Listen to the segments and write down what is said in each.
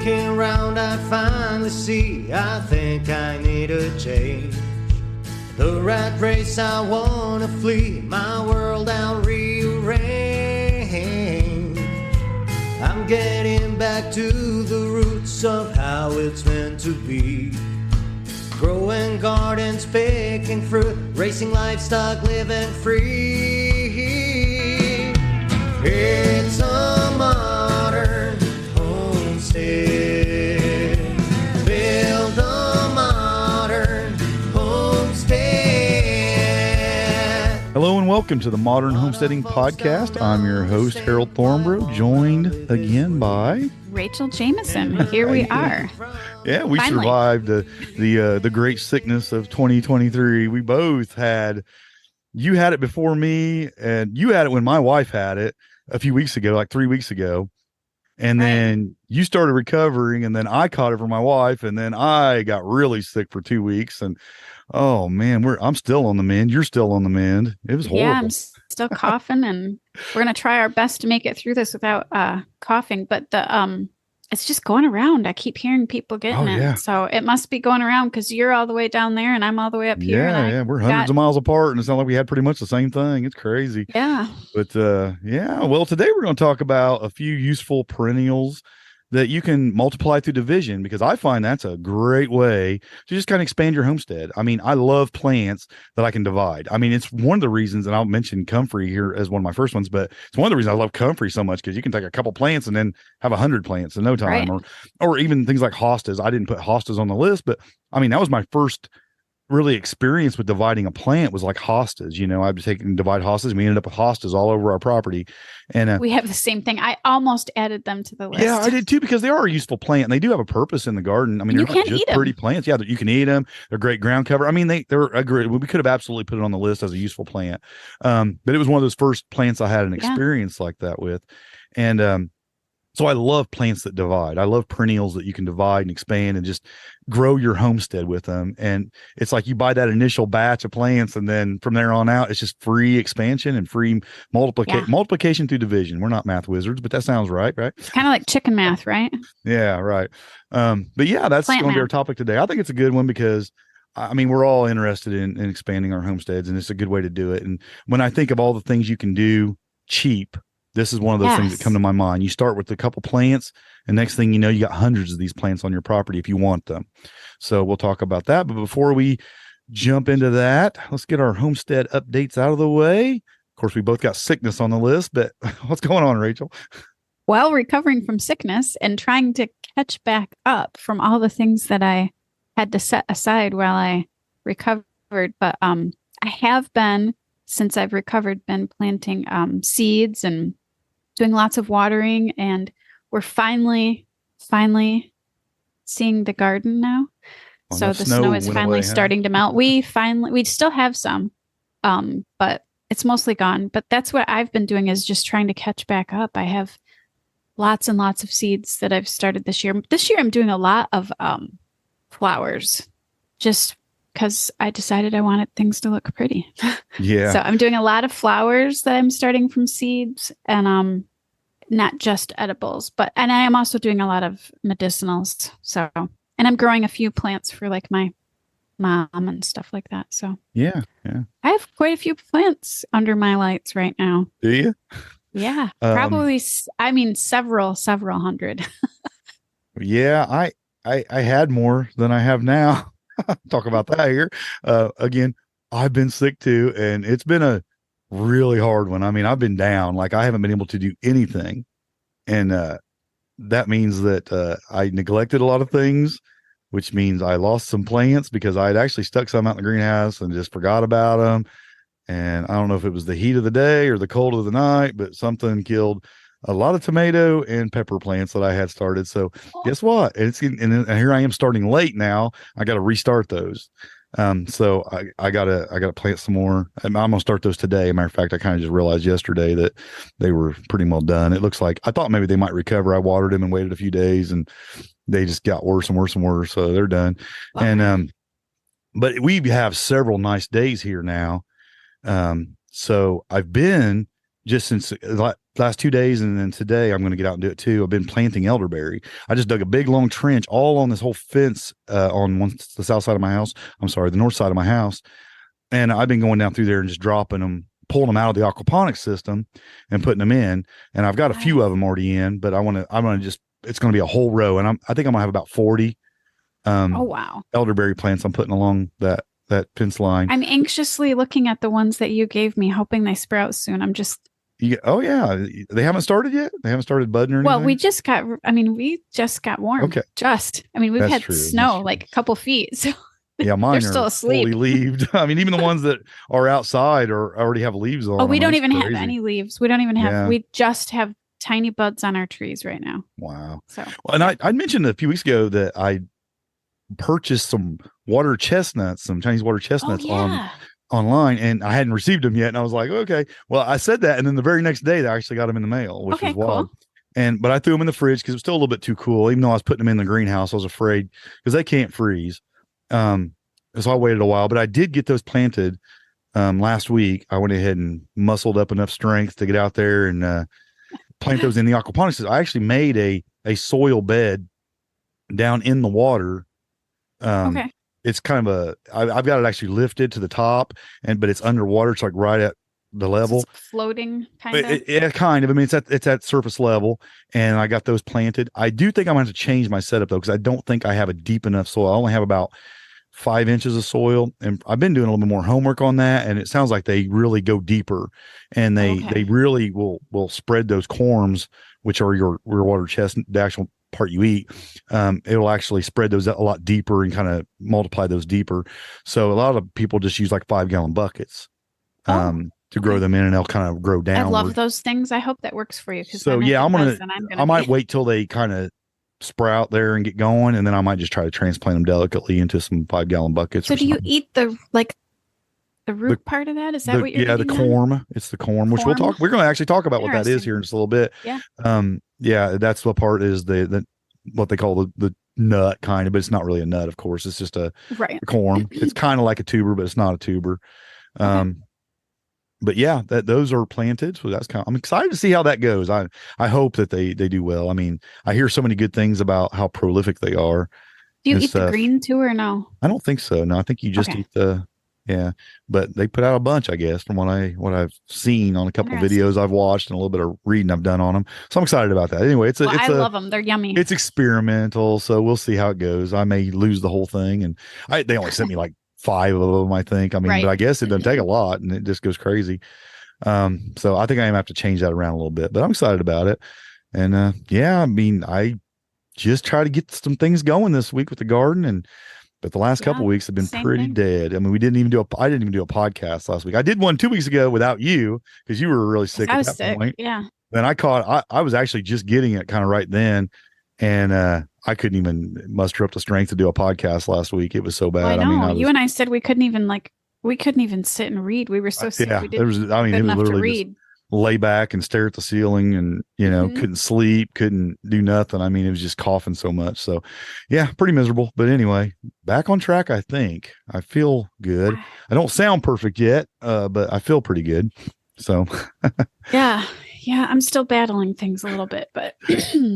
Looking around, I finally see I think I need a change. The rat race, I wanna flee, my world I'll rearrange. I'm getting back to the roots of how it's meant to be. Growing gardens, picking fruit, racing livestock, living free. It's a modern homestead. Build a modern homestead. Hello and welcome to the Modern Homesteading Podcast. I'm your host, Harold Thornborough, joined again by Rachel Jameson. Here we are. Yeah, we Finally. survived the great sickness of 2023. We both had, you had it before me, and you had it when my wife had it a few weeks ago, like 3 weeks ago. And then you started recovering, and then I caught it from my wife, and then I got really sick for 2 weeks. And oh man, I'm still on the mend. You're still on the mend. It was horrible. Yeah, I'm still coughing, and we're gonna try our best to make it through this without coughing. But it's just going around. I keep hearing people getting it, so it must be going around because you're all the way down there and I'm all the way up here. Yeah, we're hundreds of miles apart, and it's not like we had pretty much the same thing. It's crazy. Yeah, but well, today we're going to talk about a few useful perennials that you can multiply through division, because I find that's a great way to just kind of expand your homestead. I mean, I love plants that I can divide. I mean, it's one of the reasons, and I'll mention comfrey here as one of my first ones, but it's one of the reasons I love comfrey so much, because you can take a couple plants and then have 100 plants in no time. Right. Or even things like hostas. I didn't put hostas on the list, but I mean, that was my first really experience with dividing a plant, was like hostas. You know, I'd be taking divide hostas, and we ended up with hostas all over our property. And we have the same thing. I almost added them to the list. Yeah, I did too, because they are a useful plant, and they do have a purpose in the garden. I mean, they're not just pretty plants. Yeah, you can eat them. They're great ground cover. I mean, they're a great. We could have absolutely put it on the list as a useful plant, but it was one of those first plants I had an experience like that with, and so I love plants that divide. I love perennials that you can divide and expand and just grow your homestead with them. And it's like you buy that initial batch of plants, and then from there on out, it's just free expansion and free multiplication through division. We're not math wizards, but that sounds right? It's kind of like chicken math, right? Yeah, right. But yeah, that's going to be our topic today. I think it's a good one because, I mean, we're all interested in expanding our homesteads, and it's a good way to do it. And when I think of all the things you can do cheap, this is one of those things that come to my mind. You start with a couple plants, and next thing you know, you got hundreds of these plants on your property if you want them. So we'll talk about that. But before we jump into that, let's get our homestead updates out of the way. Of course, we both got sickness on the list, but what's going on, Rachel? Well, recovering from sickness and trying to catch back up from all the things that I had to set aside while I recovered. But I have been, since I've recovered, been planting seeds and doing lots of watering, and we're finally seeing the garden now. So the snow is finally starting to melt. We still have some, but it's mostly gone. But that's what I've been doing, is just trying to catch back up. I have lots and lots of seeds that I've started this year. This year I'm doing a lot of flowers, just because I decided I wanted things to look pretty. Yeah. So I'm doing a lot of flowers that I'm starting from seeds, and not just edibles, and I am also doing a lot of medicinals. So, and I'm growing a few plants for like my mom and stuff like that. So yeah. I have quite a few plants under my lights right now. Do you? Yeah, probably. I mean, several hundred. Yeah, I had more than I have now. Talk about that here. Again, I've been sick too, and it's been a really hard one. I mean, I've been down, like I haven't been able to do anything. And that means that I neglected a lot of things, which means I lost some plants because I had actually stuck some out in the greenhouse and just forgot about them. And I don't know if it was the heat of the day or the cold of the night, but something killed a lot of tomato and pepper plants that I had started. So guess what? And here I am starting late now. I got to restart those. So I gotta plant some more. I'm gonna start those today. Matter of fact, I kind of just realized yesterday that they were pretty well done. It looks like I thought maybe they might recover. I watered them and waited a few days, and they just got worse and worse and worse. So they're done. Wow. And but we have several nice days here now. So I've been just since the last 2 days, and then today I'm going to get out and do it too. I've been planting elderberry. I just dug a big long trench all on this whole fence on the south side of my house. I'm sorry, the north side of my house. And I've been going down through there and just dropping them, pulling them out of the aquaponics system and putting them in. And I've got a few of them already in, but I'm going to just, it's going to be a whole row. And I think I'm gonna have about 40 oh wow, elderberry plants I'm putting along that fence line. I'm anxiously looking at the ones that you gave me, hoping they sprout soon. I'm just oh yeah, they haven't started yet. They haven't started budding or anything. Well, we just got warm. Okay. We've That's had true. snow like a couple feet. So yeah, mine they're are still asleep. fully leaved. I mean, even the ones that are outside or already have leaves on. Oh, we don't even crazy. have any leaves. We don't even have, we just have tiny buds on our trees right now. Wow. So, well, and I mentioned a few weeks ago that I purchased some Chinese water chestnuts online, and I hadn't received them yet. And I was like, okay, well, I said that. And then the very next day, they actually got them in the mail, which was wild. Cool. But I threw them in the fridge because it was still a little bit too cool. Even though I was putting them in the greenhouse, I was afraid because they can't freeze. So I waited a while, but I did get those planted last week. I went ahead and muscled up enough strength to get out there and plant those in the aquaponics. I actually made a soil bed down in the water. It's kind of I've got it actually lifted to the top, but it's underwater. It's like right at the level, floating kind of. Yeah, kind of. I mean, it's at surface level, and I got those planted. I do think I'm going to have to change my setup though, because I don't think I have a deep enough soil. I only have about 5 inches of soil, and I've been doing a little bit more homework on that, and it sounds like they really go deeper, and they really will spread those corms, which are your water chestnut, the actual part you eat. It will actually spread those a lot deeper and kind of multiply those deeper. So a lot of people just use like 5-gallon buckets to grow them in, and they'll kind of grow down. I love those things. I hope that works for you. So yeah, I might wait till they kind of sprout there and get going, and then I might just try to transplant them delicately into some 5-gallon buckets. So do you eat the root part of that? Is that what you're eating? The corm. It's the corm, which we're going to actually talk about what that is here in just a little bit. Yeah. That's what part is the what they call the nut kind of, but it's not really a nut, of course. It's just a corm. It's kind of like a tuber, but it's not a tuber. But yeah, those are planted. So I'm excited to see how that goes. I hope that they do well. I mean, I hear so many good things about how prolific they are. Do you eat the green too, or no? I don't think so. No, I think you just eat but they put out a bunch, I guess, from what I've seen on a couple of videos I've watched and a little bit of reading I've done on them. So I'm excited about that. Anyway, I love them. They're yummy. It's experimental, so we'll see how it goes. I may lose the whole thing, and they only sent me like 5 of them, I think. I mean, but I guess it doesn't take a lot, and it just goes crazy. So I think I have to change that around a little bit, but I'm excited about it. And I mean, I just try to get some things going this week with the garden, but the last couple of weeks have been pretty dead. I mean, I didn't even do a podcast last week. I did one 2 weeks ago without you because you were really sick at that point. Yeah. Then I was actually just getting it kind of right then. And I couldn't even muster up the strength to do a podcast last week. It was so bad. Well, I know. You and I said we couldn't even sit and read. We were so sick. Yeah, it was literally just lay back and stare at the ceiling, and couldn't sleep, couldn't do nothing. I mean, it was just coughing so much. So yeah, pretty miserable. But anyway, back on track. I think I feel good. I don't sound perfect yet, but I feel pretty good. So yeah, I'm still battling things a little bit, but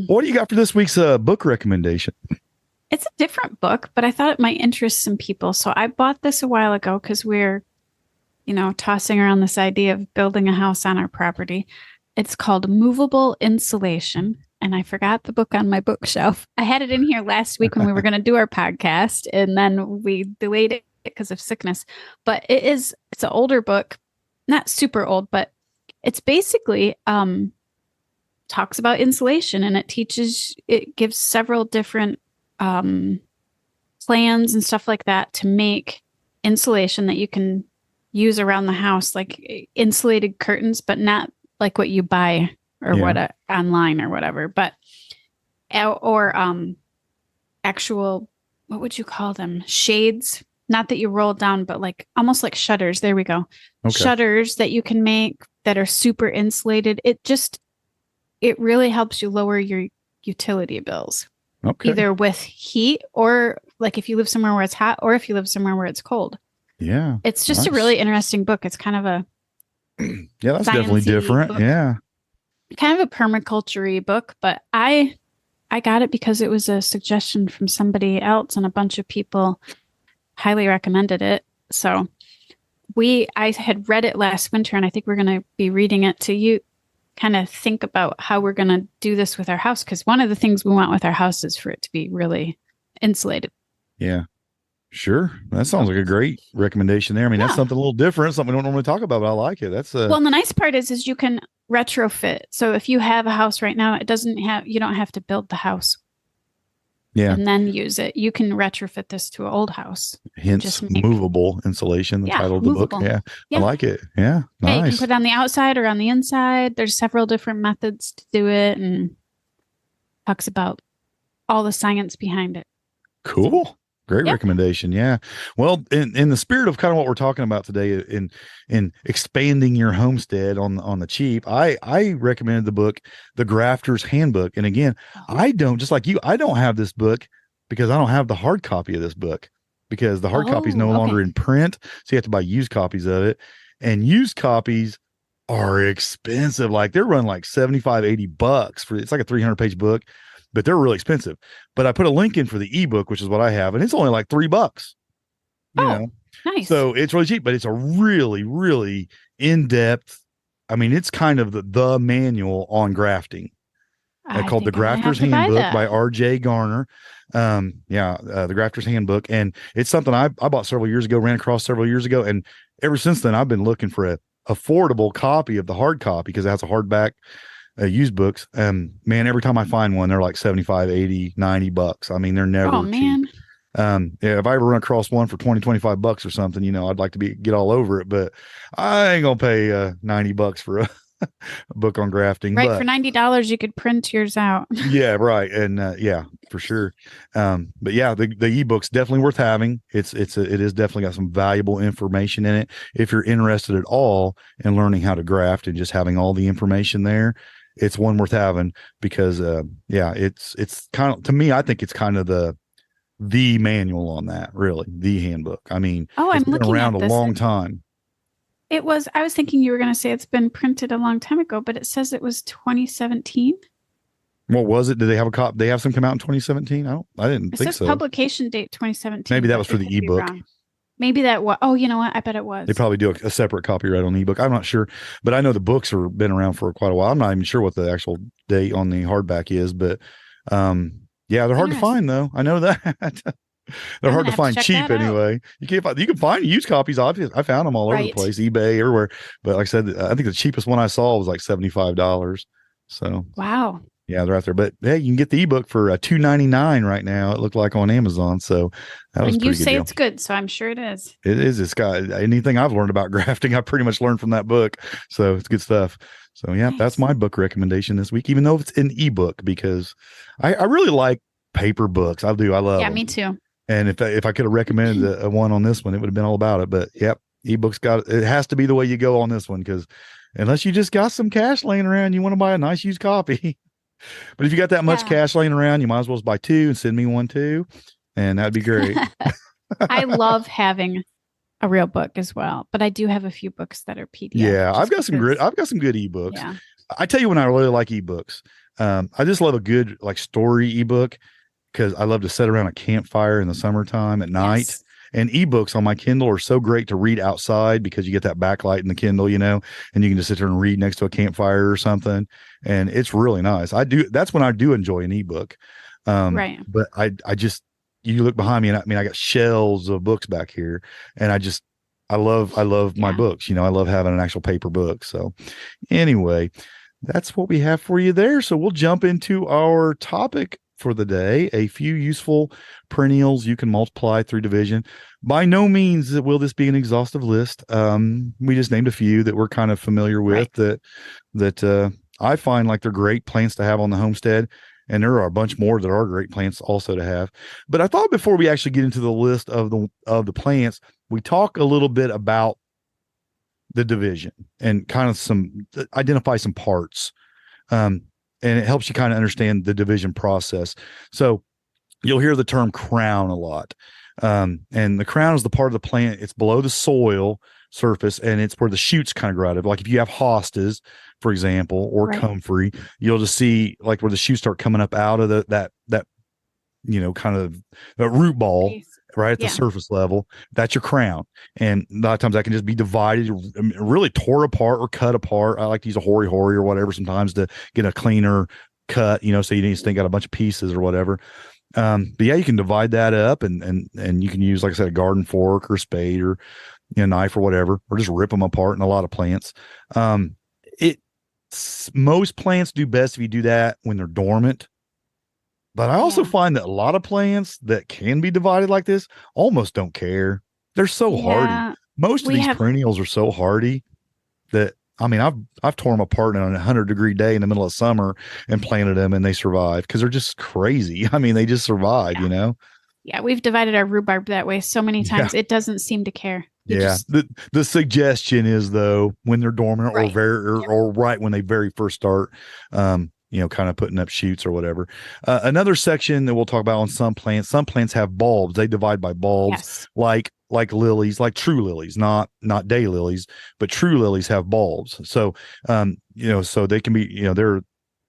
what do you got for this week's book recommendation? It's a different book, but I thought it might interest some people. So I bought this a while ago because we're tossing around this idea of building a house on our property. It's called Movable Insulation. And I forgot the book on my bookshelf. I had it in here last week when we were going to do our podcast, and then we delayed it because of sickness. But it's an older book, not super old, but it's basically talks about insulation, and it gives several different plans and stuff like that to make insulation that you can use around the house, like insulated curtains, but not like what you buy or online or whatever, but actual, what would you call them? Shades, not that you roll down, but like almost like shutters. There we go. Okay. Shutters that you can make that are super insulated. It really helps you lower your utility bills. Okay. Either with heat, or like if you live somewhere where it's hot, or if you live somewhere where it's cold. Yeah. It's just a really interesting book. It's kind of Yeah, that's definitely different. Book. Yeah. Kind of a permaculture book, but I got it because it was a suggestion from somebody else and a bunch of people highly recommended it. So I had read it last winter and I think we're going to be reading it to you kind of think about how we're going to do this with our house. Cause one of the things we want with our house is for it to be really insulated. Yeah, sure. That sounds like a great recommendation there. I mean, that's something a little different, something we don't normally talk about, but I like it. That's well, and the nice part is you can retrofit. So if you have a house right now, you don't have to build the house. Yeah. And then use it. You can retrofit this to an old house. Hence movable insulation, the title of the book. Yeah, I like it. Yeah. Nice. Yeah, you can put it on the outside or on the inside. There's several different methods to do it and talks about all the science behind it. Cool. Great recommendation. Yeah. Well, in the spirit of kind of what we're talking about today in expanding your homestead on the cheap, I recommended the book, The Grafter's Handbook. And again, I don't, just like you, I don't have this book because I don't have the hard copy of this book because the hard copy is no longer in print. So you have to buy used copies of it, and used copies are expensive. Like they're running like $75-$80 for, it's like a 300-page book, but they're really expensive. But I put a link in for the ebook, which is what I have, and it's only like $3. You know, nice. So it's really cheap, but it's a really, really in-depth. I mean, it's kind of the manual on grafting. Called The Grafter's Handbook by R.J. Garner. The Grafter's Handbook, and it's something I bought several years ago, ran across several years ago, and ever since then I've been looking for a affordable copy of the hard copy because it has a hardback. Used books, man, every time I find one, they're like 75, 80, 90 bucks. I mean, they're never cheap. If I ever run across one for 20, 25 bucks or something, you know, I'd like to get all over it, but I ain't gonna pay 90 bucks for a book on grafting. Right. But for $90, you could print yours out. Yeah, right. And yeah, for sure. But yeah, the ebook's definitely worth having. It is definitely got some valuable information in it. If you're interested at all in learning how to graft and just having all the information there, it's one worth having because it's kind of, to me, I think it's kind of the manual on that, really, the handbook. I mean, I'm been looking around at a long time. I was thinking you were going to say it's been printed a long time ago, but it says it was 2017. What was it? Did they have a cop? They have some come out in 2017? I didn't think so. Publication date 2017. Maybe that was for the ebook. Maybe that was. Oh, you know what? I bet it was. They probably do a separate copyright on the ebook. I'm not sure, but I know the books have been around for quite a while. I'm not even sure what the actual date on the hardback is, but they're hard to find though. I know that. They're hard to find cheap anyway. You can find used copies. Obviously, I found them all over the place, eBay, everywhere. But like I said, I think the cheapest one I saw was like $75. So wow. Yeah, they're out there. But hey, you can get the ebook for $2.99 right now. It looked like on Amazon. So that was pretty good. You say it's good, so I'm sure it is. It is. It's got anything I've learned about grafting, I pretty much learned from that book. So it's good stuff. So yeah, that's my book recommendation this week, even though it's an ebook, because I really like paper books. I do. I love them. Me too. And if I could have recommended a one on this one, it would have been all about it. But yep, ebooks it has to be the way you go on this one, because unless you just got some cash laying around, you want to buy a nice used copy. But if you got that much cash laying around, you might as well just buy two and send me one too, and that'd be great. I love having a real book as well, but I do have a few books that are PDF. Yeah, I've got some good ebooks. Yeah. I tell you when I really like ebooks. I just love a good like story ebook, because I love to sit around a campfire in the summertime at night. Yes. And ebooks on my Kindle are so great to read outside because you get that backlight in the Kindle, you know, and you can just sit there and read next to a campfire or something. And it's really nice. That's when I do enjoy an ebook. Right. But I just, you look behind me, and I got shelves of books back here, and I love my books. You know, I love having an actual paper book. So anyway, that's what we have for you there. So we'll jump into our topic for the day: a few useful perennials you can multiply through division. By no means will this be an exhaustive list. We just named a few that we're kind of familiar with, that I find like they're great plants to have on the homestead, and there are a bunch more that are great plants also to have. But I thought before we actually get into the list of the plants, we talk a little bit about the division and kind of identify some parts. And it helps you kind of understand the division process. So you'll hear the term crown a lot. And the crown is the part of the plant, it's below the soil surface, and it's where the shoots kind of grow out of. Like if you have hostas, for example, or comfrey, you'll just see like where the shoots start coming up out of that kind of the root ball right at the surface level. That's your crown. And a lot of times that can just be divided, really tore apart or cut apart. I like to use a hori or whatever sometimes to get a cleaner cut, so you need to think out a bunch of pieces or whatever. But yeah, you can divide that up and you can use, like I said, a garden fork or spade or knife or whatever, or just rip them apart in a lot of plants. Most plants do best if you do that when they're dormant. But I also find that a lot of plants that can be divided like this almost don't care. They're so hardy. Most of these perennials are so hardy that, I mean, I've torn them apart on a 100-degree day in the middle of summer and planted them, and they survive because they're just crazy. I mean, they just survive, Yeah, we've divided our rhubarb that way so many times. It doesn't seem to care. The suggestion is, though, when they're dormant or right when they very first start, kind of putting up shoots or whatever. Another section that we'll talk about on some plants have bulbs. They divide by bulbs, like lilies, like true lilies, not day lilies, but true lilies have bulbs. So, so they can be, they're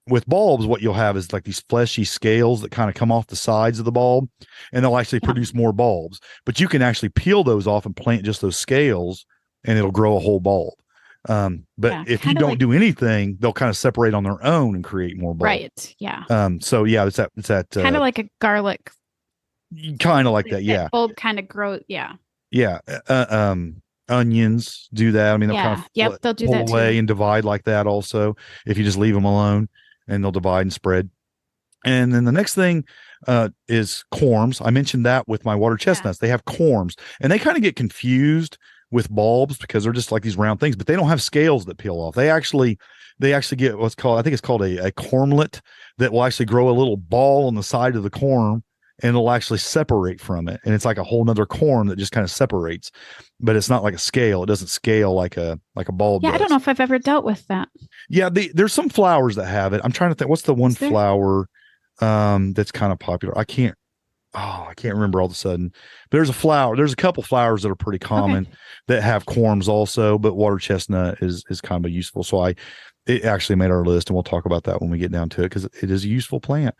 with bulbs. What you'll have is like these fleshy scales that kind of come off the sides of the bulb, and they'll actually produce more bulbs. But you can actually peel those off and plant just those scales, and it'll grow a whole bulb. But if you don't do anything, they'll kind of separate on their own and create more bulbs. Right. Yeah. So yeah, it's that kind of like a garlic. Kind of like that. Yeah. Bulb kind of grow. Yeah. Yeah. Onions do that. I mean, they'll kind of they'll do that away too. And divide like that also, if you just leave them alone, and they'll divide and spread. And then the next thing is corms. I mentioned that with my water chestnuts. They have corms, and they kind of get confused with bulbs because they're just like these round things, but they don't have scales that peel off. They actually get what's called, I think it's called a cormlet, that will actually grow a little ball on the side of the corm, and it'll actually separate from it. And it's like a whole nother corm that just kind of separates, but it's not like a scale. It doesn't scale like a bulb does. I don't know if I've ever dealt with that. Yeah. There's some flowers that have it. I'm trying to think, what's the one flower that's kind of popular? I can't remember all of a sudden. There's a couple flowers that are pretty common that have corms also, but water chestnut is kind of useful. So it actually made our list, and we'll talk about that when we get down to it, because it is a useful plant.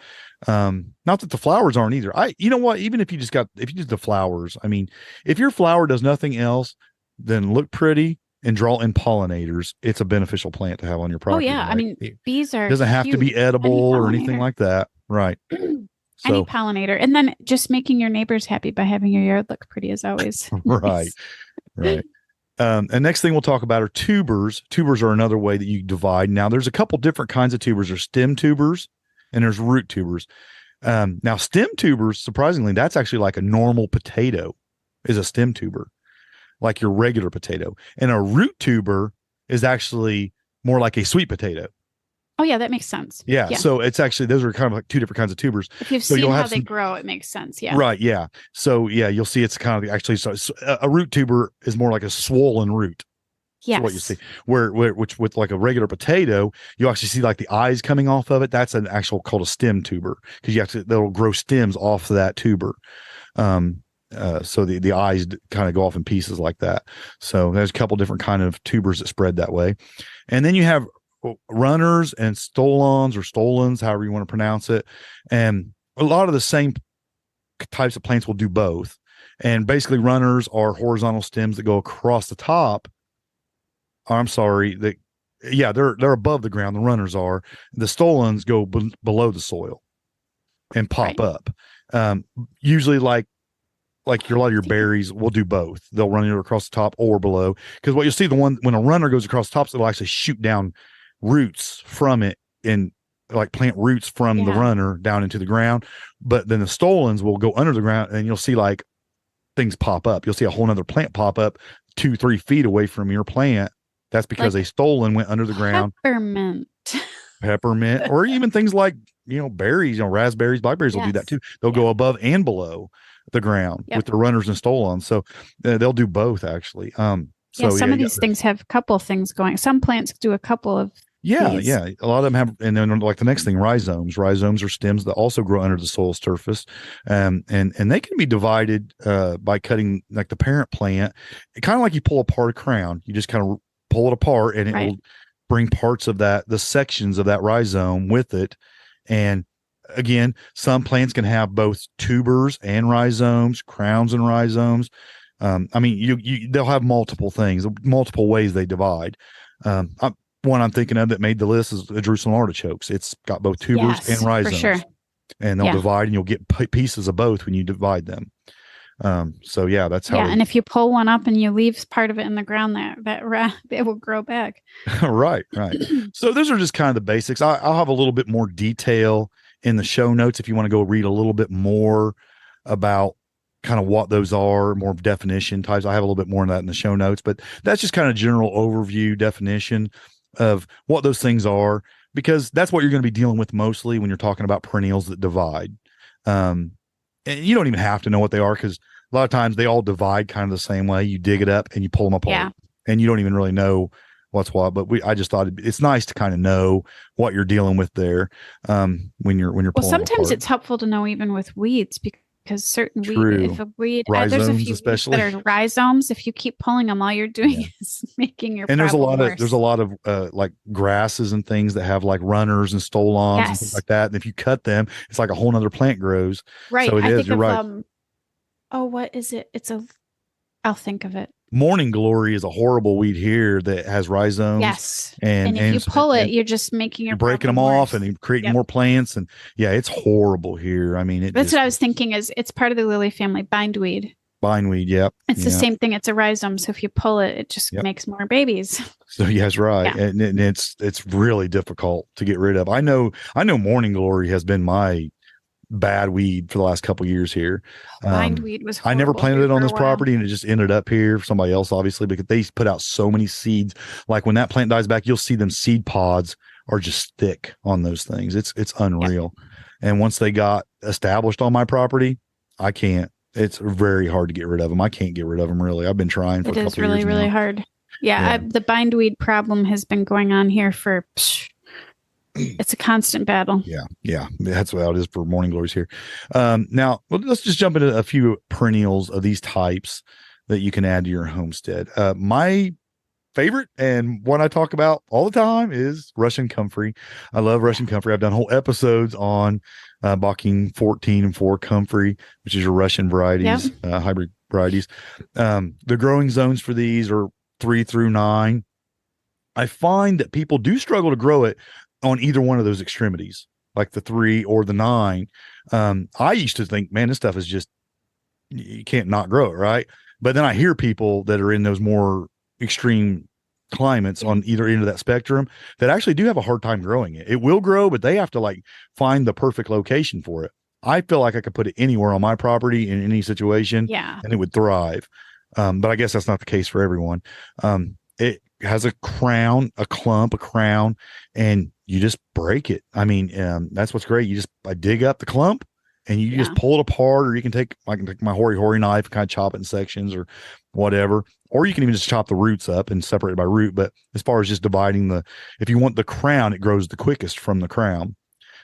Not that the flowers aren't either. You know what? Even if you just the flowers, I mean, if your flower does nothing else than look pretty and draw in pollinators, it's a beneficial plant to have on your property. Oh yeah. Right? I mean, bees are, it doesn't have to be edible or anything like that. Right. Any pollinator, and then just making your neighbors happy by having your yard look pretty as always. Right. And next thing we'll talk about are tubers. Tubers are another way that you divide. Now, there's a couple different kinds of tubers. There's stem tubers and there's root tubers. Now, stem tubers, surprisingly, that's actually like a normal potato is a stem tuber, like your regular potato. And a root tuber is actually more like a sweet potato. Oh, yeah, that makes sense. Yeah. So it's actually, those are kind of like two different kinds of tubers. If you've seen how they grow, it makes sense. Yeah. Right. Yeah. So yeah, you'll see it's kind of actually, so a root tuber is more like a swollen root. Yes. What you see, which with like a regular potato, you actually see like the eyes coming off of it. That's an actual called a stem tuber, because they'll grow stems off of that tuber. So the eyes kind of go off in pieces like that. So there's a couple different kind of tubers that spread that way. And then you have runners and stolons, however you want to pronounce it. And a lot of the same types of plants will do both. And basically runners are horizontal stems that go across the top. I'm sorry, they're above the ground. The runners are. The stolons go below the soil and pop up. Usually like a lot of your berries will do both. They'll run either across the top or below. Because what you'll see, when a runner goes across the top, it'll actually shoot down roots from it, and like plant roots from the runner down into the ground. But then the stolons will go under the ground, and you'll see like things pop up. You'll see a whole nother plant pop up 2-3 feet away from your plant. That's because a stolon went under the ground. Peppermint, or even things like, berries, raspberries, blackberries will do that too. They'll go above and below the ground with the runners and stolons. So they'll do both actually. Some of these things have a couple of things going. Some plants do a couple of Yeah, These. yeah. A lot of them have, and then like the next thing, rhizomes. Rhizomes are stems that also grow under the soil surface, and they can be divided by cutting like the parent plant. Kind of like you pull apart a crown. You just kind of pull it apart, and it Right. will bring parts of the sections of that rhizome with it. And again, some plants can have both tubers and rhizomes, crowns and rhizomes. I mean, they'll have multiple things, multiple ways they divide. One I'm thinking of that made the list is the Jerusalem artichokes. It's got both tubers and Yes, rhizomes, for sure. and they'll Yeah. divide, and you'll get pieces of both when you divide them. So yeah, that's how. Yeah, and if you pull one up and you leave part of it in the ground, it will grow back. Right. So those are just kind of the basics. I'll have a little bit more detail in the show notes if you want to go read a little bit more about kind of what those are, more definition types. I have a little bit more on that in the show notes, but that's just kind of general overview definition of what those things are, because that's what you're going to be dealing with mostly when you're talking about perennials that divide. And you don't even have to know what they are, because a lot of times they all divide kind of the same way. You dig it up and you pull them apart, and you don't even really know what's what. But I just thought it's nice to kind of know what you're dealing with there when you're Well, pulling sometimes apart. it's helpful to know even with weeds, because certain True. if a weed, Rhizomes, there's a few especially that are rhizomes. If you keep pulling them, all you're doing is making your and problem worse. there's a lot of like grasses and things that have like runners and stolons and things like that. And if you cut them, it's like a whole nother plant grows. Right. So it I is. think You're of, right. what is it? I'll think of it. Morning glory is a horrible weed here that has rhizomes. Yes. And if you pull it, you're just making your you're breaking them off and you're creating more plants. And yeah, it's horrible here. I mean, that's what I was thinking is it's part of the lily family, bindweed. Bindweed, yep. It's the same thing. It's a rhizome. So if you pull it, it just makes more babies. So yes, right. Yeah. And it's really difficult to get rid of. I know morning glory has been my bad weed for the last couple of years here. Bindweed was horrible. I never planted it on this property, and it just ended up here for somebody else, obviously, because they put out so many seeds. Like when that plant dies back, you'll see them seed pods are just thick on those things. It's unreal. Yeah. And once they got established on my property, I can't. It's very hard to get rid of them. I can't get rid of them, really. I've been trying for a couple of years. It is really hard. Yeah. The bindweed problem has been going on here for it's a constant battle. Yeah. That's what it is for morning glories here. Now, let's just jump into a few perennials of these types that you can add to your homestead. My favorite and one I talk about all the time is Russian comfrey. I love Russian comfrey. I've done whole episodes on Bocking 14 and 4 comfrey, which is your Russian varieties, hybrid varieties. The growing zones for these are 3 through 9. I find that people do struggle to grow it on either one of those extremities, like the 3 or the 9. I used to think, man, this stuff is just, you can't not grow it, right? But then I hear people that are in those more extreme climates on either end of that spectrum that actually do have a hard time growing it. It will grow, but they have to like find the perfect location for it. I feel like I could put it anywhere on my property in any situation, and it would thrive. But I guess that's not the case for everyone. It has a crown, a crown, and you just break it. I mean, that's what's great. I dig up the clump and you just pull it apart, or I can take my hori knife and kind of chop it in sections or whatever, or you can even just chop the roots up and separate it by root. But as far as just dividing if you want the crown, it grows the quickest from the crown.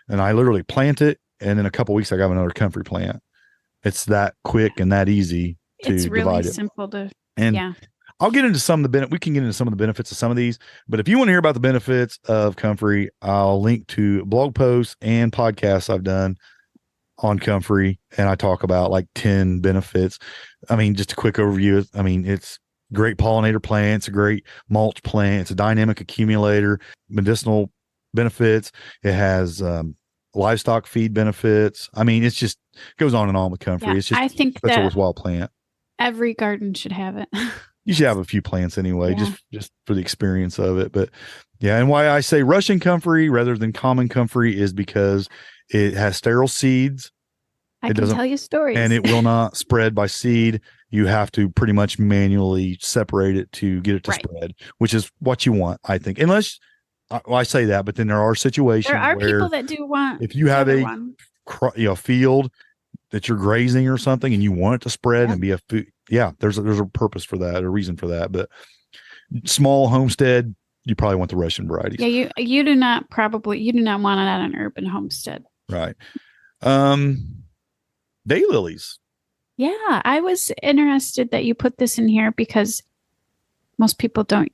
And I literally plant it, and in a couple of weeks I got another comfrey plant. It's that quick and that easy to divide it. It's really simple to, I'll get into some of the we can get into some of the benefits of some of these, but if you want to hear about the benefits of comfrey, I'll link to blog posts and podcasts I've done on comfrey, and I talk about like 10 benefits. I mean, just a quick overview. I mean, it's great pollinator plant, it's a great mulch plant, it's a dynamic accumulator, medicinal benefits. It has livestock feed benefits. I mean, it's just goes on and on with comfrey. It's just, I think that's a worthwhile plant. Every garden should have it. You should have a few plants anyway, just for the experience of it. But yeah, and why I say Russian comfrey rather than common comfrey is because it has sterile seeds. I can tell you stories. And it will not spread by seed. You have to pretty much manually separate it to get it to spread, which is what you want, I think. Unless, I say that, but then there are situations where people that do want, if you have a field that you're grazing or something and you want it to spread and be a food, there's a purpose for that, a reason for that. But small homestead, you probably want the Russian varieties. Yeah, you do not want it on an urban homestead. Right. Daylilies. Yeah, I was interested that you put this in here because most people don't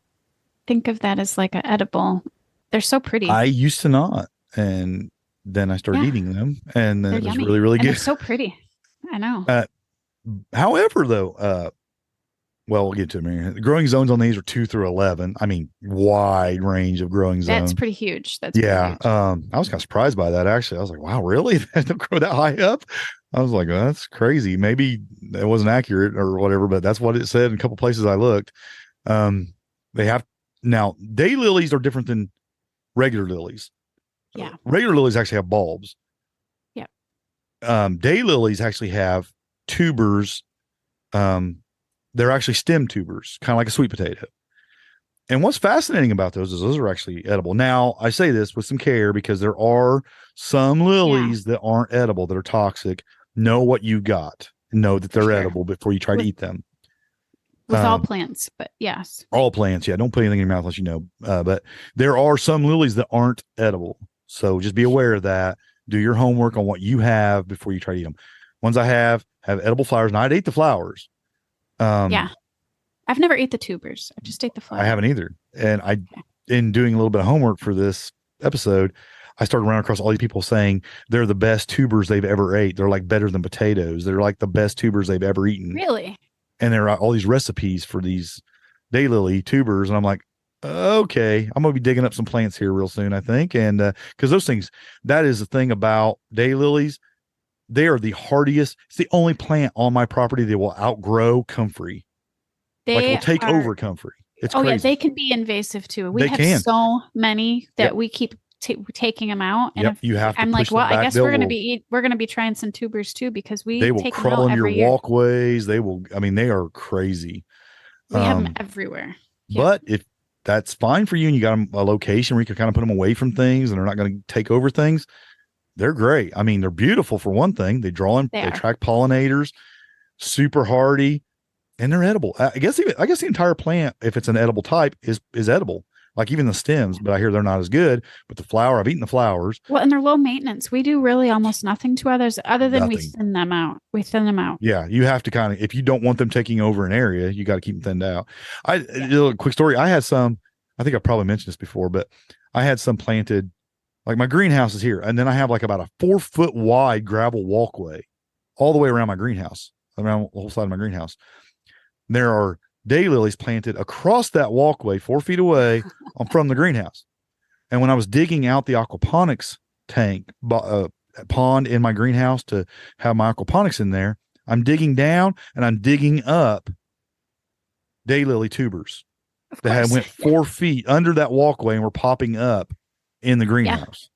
think of that as like an edible. They're so pretty. I used to not, and then I started eating them, and then it was really, really good. They're so pretty. I know. However, though, well, we'll get to it. The growing zones on these are 2 through 11. I mean, wide range of growing zones. That's pretty huge. Pretty huge. I was kind of surprised by that, actually. I was like, wow, really? They don't grow that high up? I was like, oh, that's crazy. Maybe it wasn't accurate or whatever, but that's what it said in a couple places I looked. They have now daylilies are different than regular lilies. Yeah. Regular lilies actually have bulbs. Yeah. Daylilies actually have tubers. They're actually stem tubers, kind of like a sweet potato. And what's fascinating about those is those are actually edible. Now, I say this with some care because there are some lilies that aren't edible, that are toxic. Know what you got. Know that they're edible before you try to eat them. With all plants, but yes. All plants, yeah. Don't put anything in your mouth unless you know. But there are some lilies that aren't edible. So just be aware of that. Do your homework on what you have before you try to eat them. Ones I have edible flowers, and I'd eat the flowers. Yeah. I've never ate the tubers. I just ate the flowers. I haven't either. And in doing a little bit of homework for this episode, I started running across all these people saying they're the best tubers they've ever ate. They're like better than potatoes. They're like the best tubers they've ever eaten. Really? And there are all these recipes for these daylily tubers. And I'm like, okay, I'm going to be digging up some plants here real soon, I think. And because those things, that is the thing about daylilies. They are the hardiest. It's the only plant on my property that will outgrow comfrey. Like it will take over comfrey. It's crazy. Yeah, they can be invasive too. We have so many that we keep taking them out. And you have to I'm like, well, I guess we're gonna be trying some tubers too because they will crawl in your walkways. They will. I mean, they are crazy. We have them everywhere. But if that's fine for you, and you got a location where you can kind of put them away from things, and they're not going to take over things, they're great. I mean, they're beautiful for one thing. They attract pollinators, super hardy. And they're edible. I guess the entire plant, if it's an edible type, is edible. Like even the stems, but I hear they're not as good. But the flower, I've eaten the flowers. Well, and they're low maintenance. We do really almost nothing to others other than we thin them out. Yeah, you have to kind of, if you don't want them taking over an area, you got to keep them thinned out. A quick story. I had some, I think I probably mentioned this before, but I had some planted, like my greenhouse is here. And then I have like about a 4-foot wide gravel walkway all the way around my greenhouse, around the whole side of my greenhouse. There are daylilies planted across that walkway 4 feet away from the greenhouse. And when I was digging out the aquaponics tank, pond in my greenhouse to have my aquaponics in there, I'm digging down and I'm digging up daylily tubers that went 4 feet under that walkway and were popping up in the greenhouse.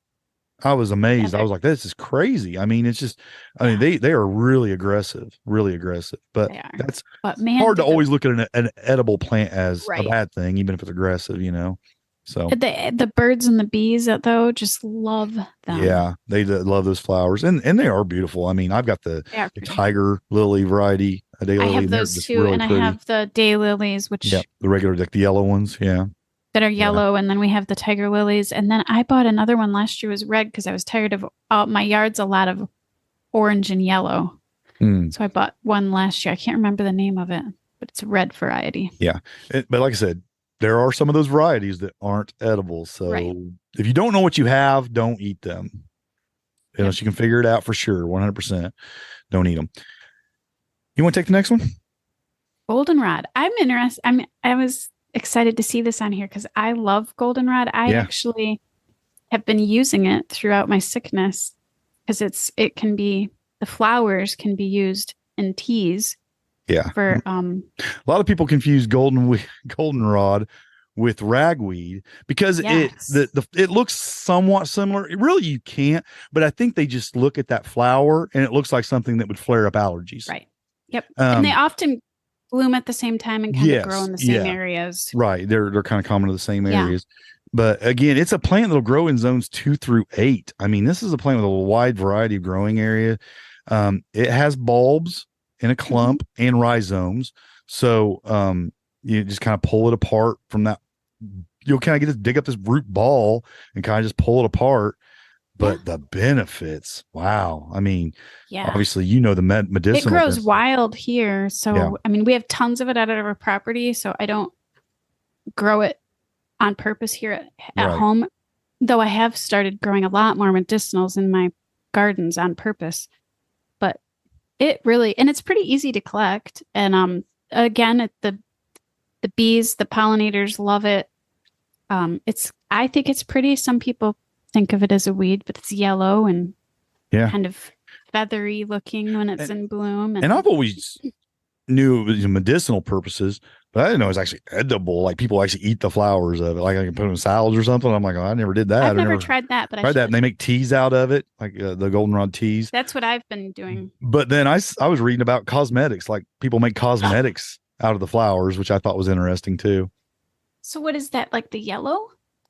I was amazed. I was like, this is crazy. I mean, it's just, I mean, they are really aggressive, but that's hard to always look at an edible plant as a bad thing, even if it's aggressive, you know? So the birds and the bees though, just love them. Yeah. They love those flowers and they are beautiful. I mean, I've got the tiger lily variety, a daylily. I have those too. Really and pretty. I have the daylilies, which the regular, like the yellow ones. Yeah. That are yellow, and then we have the tiger lilies, and then I bought another one last year. It was red because I was tired of my yard's a lot of orange and yellow, so I bought one last year. I can't remember the name of it, but it's a red variety. Yeah, but like I said, there are some of those varieties that aren't edible. So if you don't know what you have, don't eat them unless you can figure it out for sure. 100%, don't eat them. You want to take the next one? Goldenrod. I'm interested. I was excited to see this on here because I love goldenrod. I actually have been using it throughout my sickness because the flowers can be used in teas. Yeah. For a lot of people confuse goldenrod with ragweed because it looks somewhat similar. Really, you can't, but I think they just look at that flower and it looks like something that would flare up allergies. Right. Yep. And they often bloom at the same time and kind of grow in the same areas. Right. They're kind of common to the same areas. But again, it's a plant that'll grow in zones 2 through 8. I mean, this is a plant with a wide variety of growing area. It has bulbs in a clump and rhizomes. So you just kind of pull it apart from that you'll kind of dig up this root ball and kind of just pull it apart. But the benefits, wow. I mean, obviously, the medicinal. It grows wild here. So, I mean, we have tons of it out of our property. So I don't grow it on purpose here at home, though I have started growing a lot more medicinals in my gardens on purpose. But it really, and it's pretty easy to collect. And again, the bees, the pollinators love it. I think it's pretty. Some people think of it as a weed, but it's yellow and kind of feathery looking when it's in bloom. And I've always knew it was medicinal purposes, but I didn't know it was actually edible. Like people actually eat the flowers of it. Like I can put them in salads or something. I'm like, oh, I never did that. I've never tried that, but I tried that. And they make teas out of it, like the goldenrod teas. That's what I've been doing. But then I was reading about cosmetics, like people make cosmetics out of the flowers, which I thought was interesting too. So what is that, like the yellow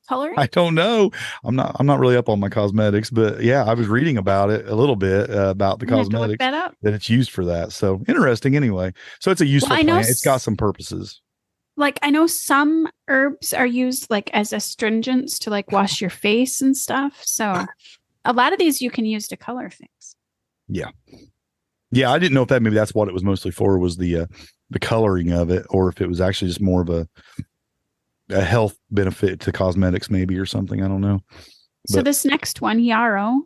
coloring? I don't know. I'm not really up on my cosmetics, but yeah, I was reading about it a little bit about the cosmetics that it's used for that. So interesting anyway. So it's a useful plant. It's got some purposes. Like I know some herbs are used like as astringents to like wash your face and stuff. So a lot of these you can use to color things. Yeah. Yeah. I didn't know if maybe that's what it was mostly for, was the coloring of it, or if it was actually just more of a health benefit to cosmetics maybe, or something. I don't know. So this next one, yarrow.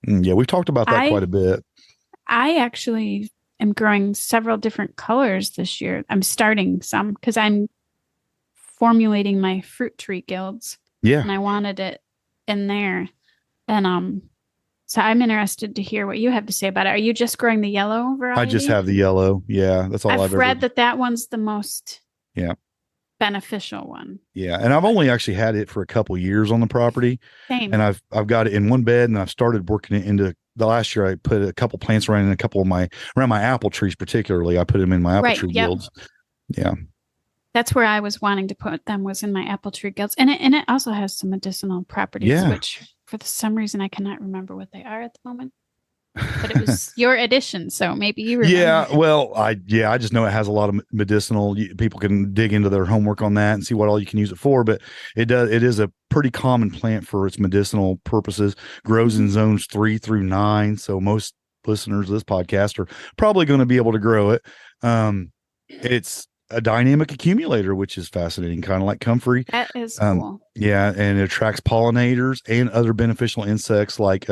Yeah, we've talked about that quite a bit. I actually am growing several different colors this year. I'm starting some because I'm formulating my fruit tree guilds. Yeah. And I wanted it in there. And so I'm interested to hear what you have to say about it. Are you just growing the yellow variety? I just have the yellow. Yeah, that's all I've read that one's the most beneficial one. Yeah, and I've only actually had it for a couple years on the property. Same. And I've got it in one bed, and I've started working it into the last year. I put a couple plants around my apple trees, particularly. I put them in my apple tree guilds. Yeah. That's where I was wanting to put them, was in my apple tree guilds. And it also has some medicinal properties, which for some reason I cannot remember what they are at the moment. But it was your addition, so maybe you remember. Yeah, well, I just know it has a lot of medicinal. People can dig into their homework on that and see what all you can use it for. But it is a pretty common plant for its medicinal purposes. Grows in zones 3 through 9, so most listeners of this podcast are probably going to be able to grow it. It's a dynamic accumulator, which is fascinating, kind of like comfrey. That is cool. Yeah, and it attracts pollinators and other beneficial insects like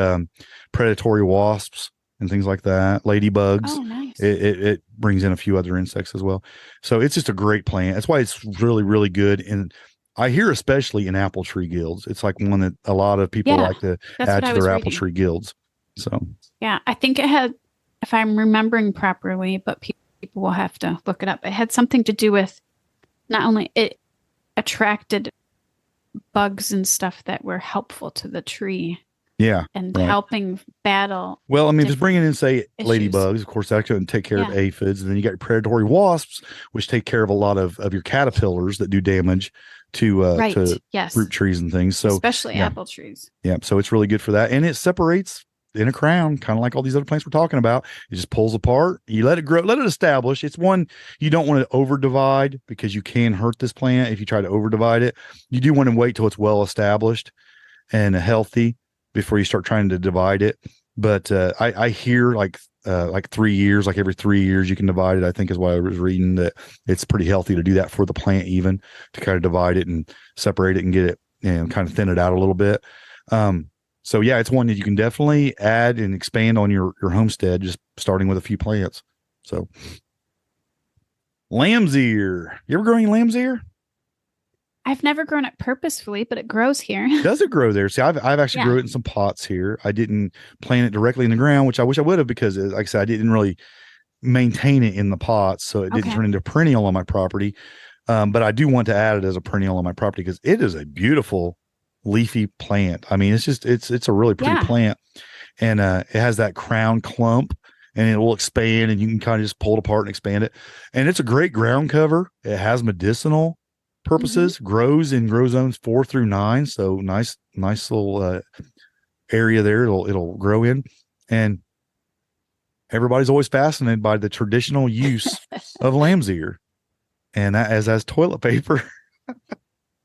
predatory wasps and things like that, ladybugs. Oh, nice. It brings in a few other insects as well. So it's just a great plant. That's why it's really, really good. And I hear especially in apple tree guilds, it's like one that a lot of people like to add to their apple tree guilds. So yeah, I think it had, if I'm remembering properly, but people will have to look it up. It had something to do with not only it attracted bugs and stuff that were helpful to the tree. Yeah. And helping battle. Well, I mean, just bringing in, say, ladybugs, of course, that can take care of aphids. And then you got your predatory wasps, which take care of a lot of your caterpillars that do damage to fruit trees and things. So especially apple trees. Yeah. So it's really good for that. And it separates in a crown, kind of like all these other plants we're talking about. It just pulls apart. You let it grow, let it establish. It's one you don't want to over divide, because you can hurt this plant if you try to over divide it. You do want to wait till it's well established and healthy before you start trying to divide it. But I hear like 3 years, like every 3 years you can divide it, I think is what I was reading, that it's pretty healthy to do that for the plant, even to kind of divide it and separate it and get it and kind of thin it out a little bit. So yeah, it's one that you can definitely add and expand on your homestead, just starting with a few plants. So lamb's ear. You ever growing lamb's ear? I've never grown it purposefully, but it grows here. Does it grow there? See, I've actually grew it in some pots here. I didn't plant it directly in the ground, which I wish I would have, because like I said, I didn't really maintain it in the pots, so it didn't turn into a perennial on my property. But I do want to add it as a perennial on my property, because it is a beautiful leafy plant. I mean, it's a really pretty plant, and it has that crown clump, and it will expand, and you can kind of just pull it apart and expand it. And it's a great ground cover. It has medicinal purposes. Grows in grow zones 4 through 9, so nice little area there. It'll grow in, and everybody's always fascinated by the traditional use of lamb's ear, and that as toilet paper.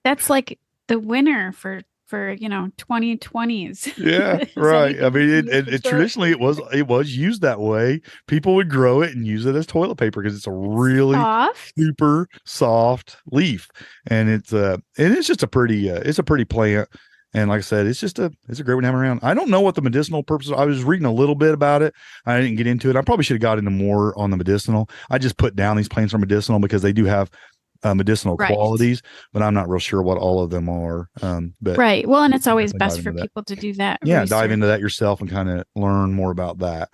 That's like the winner for 2020s. Yeah, Is right. I anything mean, you it, can use it, for it toilet traditionally it was used that way. People would grow it and use it as toilet paper because it's a really soft. super soft leaf, and it's just a pretty it's a pretty plant. And like I said, it's a great one to have around. I don't know what the medicinal purposes. I was reading a little bit about it. I didn't get into it. I probably should have got into more on the medicinal. I just put down these plants are medicinal because they do have medicinal Right. qualities, but I'm not real sure what all of them are. But Right. Well, and it's always definitely best dive for into that. people to do that Yeah, dive research. into that yourself and kind of learn more about that.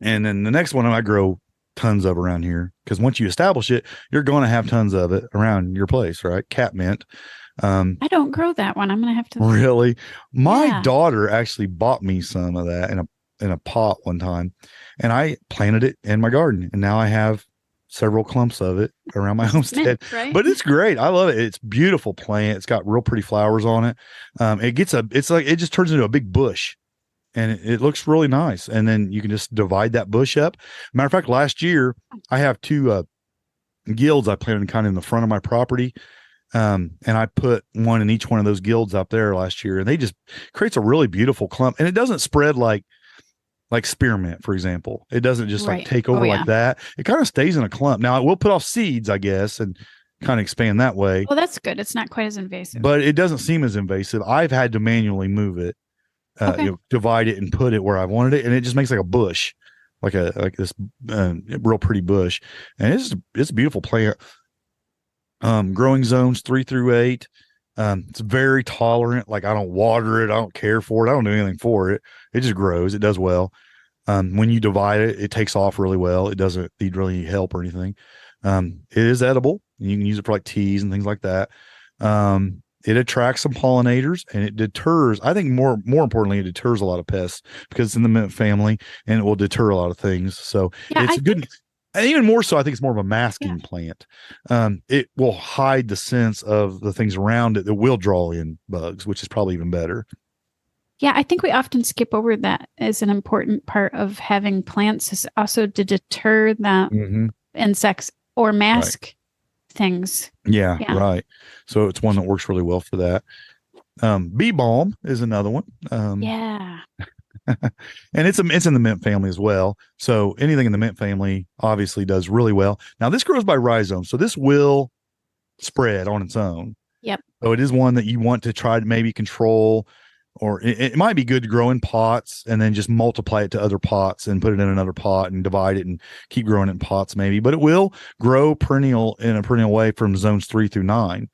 And then the next one I grow tons of around here because once you establish it, you're going to have tons of it around your place, right? Catmint. I don't grow that one. I'm gonna have to. Really, my Yeah. daughter actually bought me some of that in a pot one time, and I planted it in my garden, and now I have several clumps of it around my homestead. Mint, right? But it's great. I love it. It's a beautiful plant. It's got real pretty flowers on it. It's like it just turns into a big bush, and it looks really nice. And then you can just divide that bush up. Matter of fact, last year I have two guilds I planted kind of in the front of my property. And I put one in each one of those guilds up there last year, and they just creates a really beautiful clump, and it doesn't spread like spearmint, for example. It doesn't just like take over like that. It kind of stays in a clump. Now it will put off seeds, I guess, and kind of expand that way. Well, that's good. It's not quite as invasive, but it doesn't seem as invasive. I've had to manually move it, divide it and put it where I wanted it, and it just makes like a bush, like this real pretty bush, and it's a beautiful plant. Growing zones 3 through 8. It's very tolerant. Like I don't water it. I don't care for it. I don't do anything for it. It just grows. It does well. When you divide it, it takes off really well. It doesn't need really help or anything. It is edible. You can use it for like teas and things like that. It attracts some pollinators and it deters, I think more importantly, it deters a lot of pests because it's in the mint family and it will deter a lot of things. So it's good. And even more so, I think it's more of a masking plant. It will hide the sense of the things around it that will draw in bugs, which is probably even better. Yeah, I think we often skip over that as an important part of having plants is also to deter the insects or mask things. Yeah, right. So it's one that works really well for that. Bee balm is another one. And it's in the mint family as well. So anything in the mint family obviously does really well. Now this grows by rhizome, so this will spread on its own. Yep. So it is one that you want to try to maybe control, or it might be good to grow in pots and then just multiply it to other pots and put it in another pot and divide it and keep growing it in pots maybe. But it will grow in a perennial way from zones 3 through 9.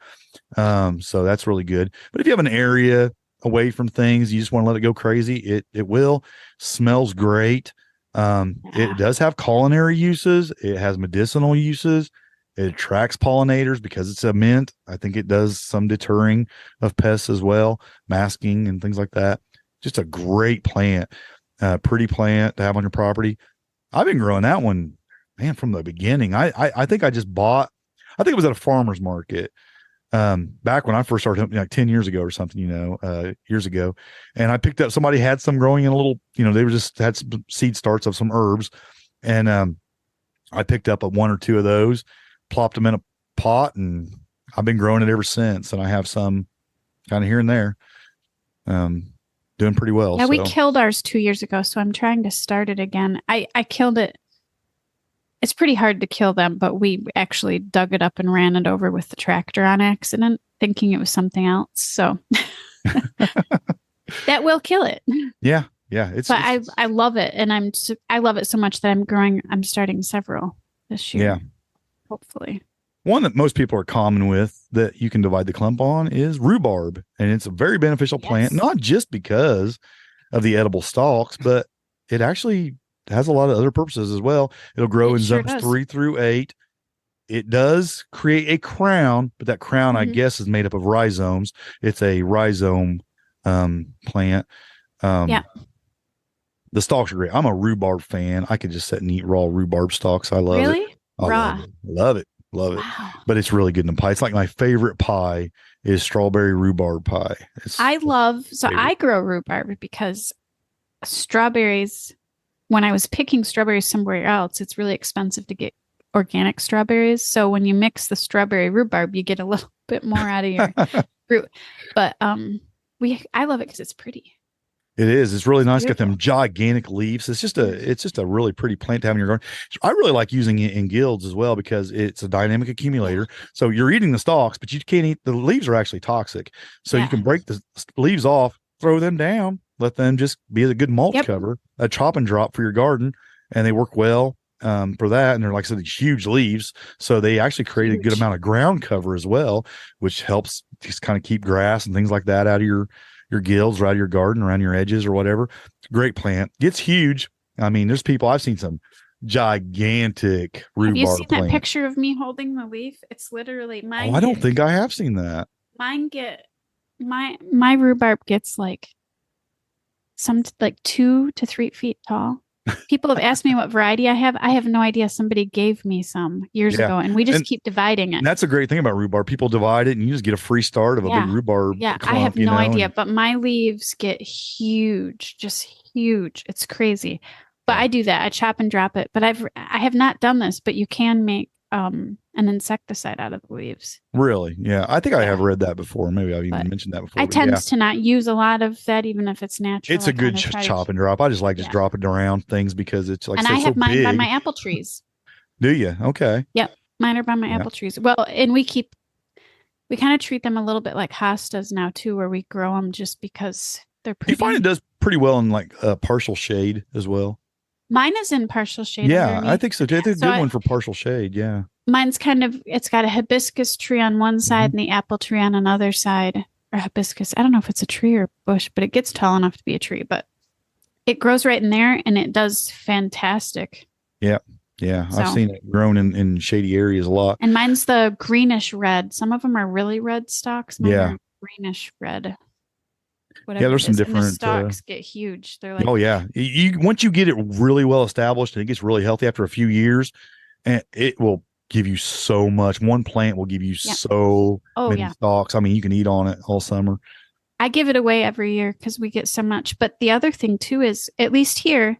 So that's really good. But if you have an area away from things, you just want to let it go crazy, it will. Smells great. It does have culinary uses. It has medicinal uses. It attracts pollinators because it's a mint. I think it does some deterring of pests as well, masking and things like that. Just a great plant, pretty plant to have on your property. I've been growing that one, man, from the beginning. I think I just bought, I think it was at a farmer's market. Back when I first started, like 10 years ago or something, years ago. And I picked up, somebody had some growing in a little, they were just had some seed starts of some herbs. And, I picked up one or two of those, plopped them in a pot, and I've been growing it ever since. And I have some kind of here and there, doing pretty well. Yeah. We killed ours 2 years ago. So I'm trying to start it again. I killed it. It's pretty hard to kill them, but we actually dug it up and ran it over with the tractor on accident, thinking it was something else. So that will kill it. Yeah. I love it. And I love it so much that I'm starting several this year. Yeah. Hopefully. One that most people are common with that you can divide the clump on is rhubarb. And it's a very beneficial plant, not just because of the edible stalks, but it actually has a lot of other purposes as well. It'll grow in zones 3 through 8. It does create a crown, but that crown, I guess, is made up of rhizomes. It's a rhizome plant. The stalks are great. I'm a rhubarb fan. I could just sit and eat raw rhubarb stalks. I love it. Raw. Love it. Wow. But it's really good in a pie. It's like my favorite pie is strawberry rhubarb pie. I grow rhubarb because strawberries, when I was picking strawberries somewhere else, it's really expensive to get organic strawberries. So when you mix the strawberry rhubarb, you get a little bit more out of fruit. But I love it because it's pretty. It is. It's really nice. Beautiful. Got them gigantic leaves. It's just a really pretty plant to have in your garden. I really like using it in guilds as well because it's a dynamic accumulator. So you're eating the stalks, but you can't eat the leaves. Are actually toxic. So you can break the leaves off, throw them down, let them just be a good mulch cover, a chop and drop for your garden, and they work well for that. And they're, like I said, these huge leaves, so they actually create a good amount of ground cover as well, which helps just kind of keep grass and things like that out of your guilds, right out of your garden, around your edges or whatever. Great plant. Gets huge. I mean, there's people, I've seen some gigantic rhubarb. Have you seen plant. that picture of me holding the leaf? It's literally mine. Oh, I don't think I have seen that. Mine get my rhubarb gets like 2 to 3 feet tall. People have asked me what variety I have. I have no idea. Somebody gave me some years ago, and we just keep dividing it. And that's a great thing about rhubarb. People divide it, and you just get a free start of a big rhubarb. Yeah, clump, I have no idea, but my leaves get huge, just huge. It's crazy. But I do that. I chop and drop it. But I have not done this. But you can make an insecticide out of the leaves. Really? Yeah, I think I have read that before. Maybe I've even mentioned that before. I tend to not use a lot of that, even if it's natural. It's a good chop and drop. I just like just dropping around things because it's like, and I have mine by my apple trees. Do you? Okay. Yep, mine are by my apple trees. Well, and we kind of treat them a little bit like hostas now too, where we grow them just because they're pretty. You find it does pretty well in like partial shade as well. Mine is in partial shade. Yeah, underneath. I think so too. It's a good one for partial shade. Yeah. Mine's it's got a hibiscus tree on one side and the apple tree on another side. Or hibiscus. I don't know if it's a tree or a bush, but it gets tall enough to be a tree. But it grows right in there and it does fantastic. Yeah. Yeah. So, I've seen it grown in shady areas a lot. And mine's the greenish red. Some of them are really red stalks. Mine are greenish red. Whatever there's some different the stalks get huge. They're like, oh yeah, once you get it really well established and it gets really healthy after a few years, and it will give you so much. One plant will give you so many stalks. I mean, you can eat on it all summer. I give it away every year because we get so much. But the other thing too is, at least here,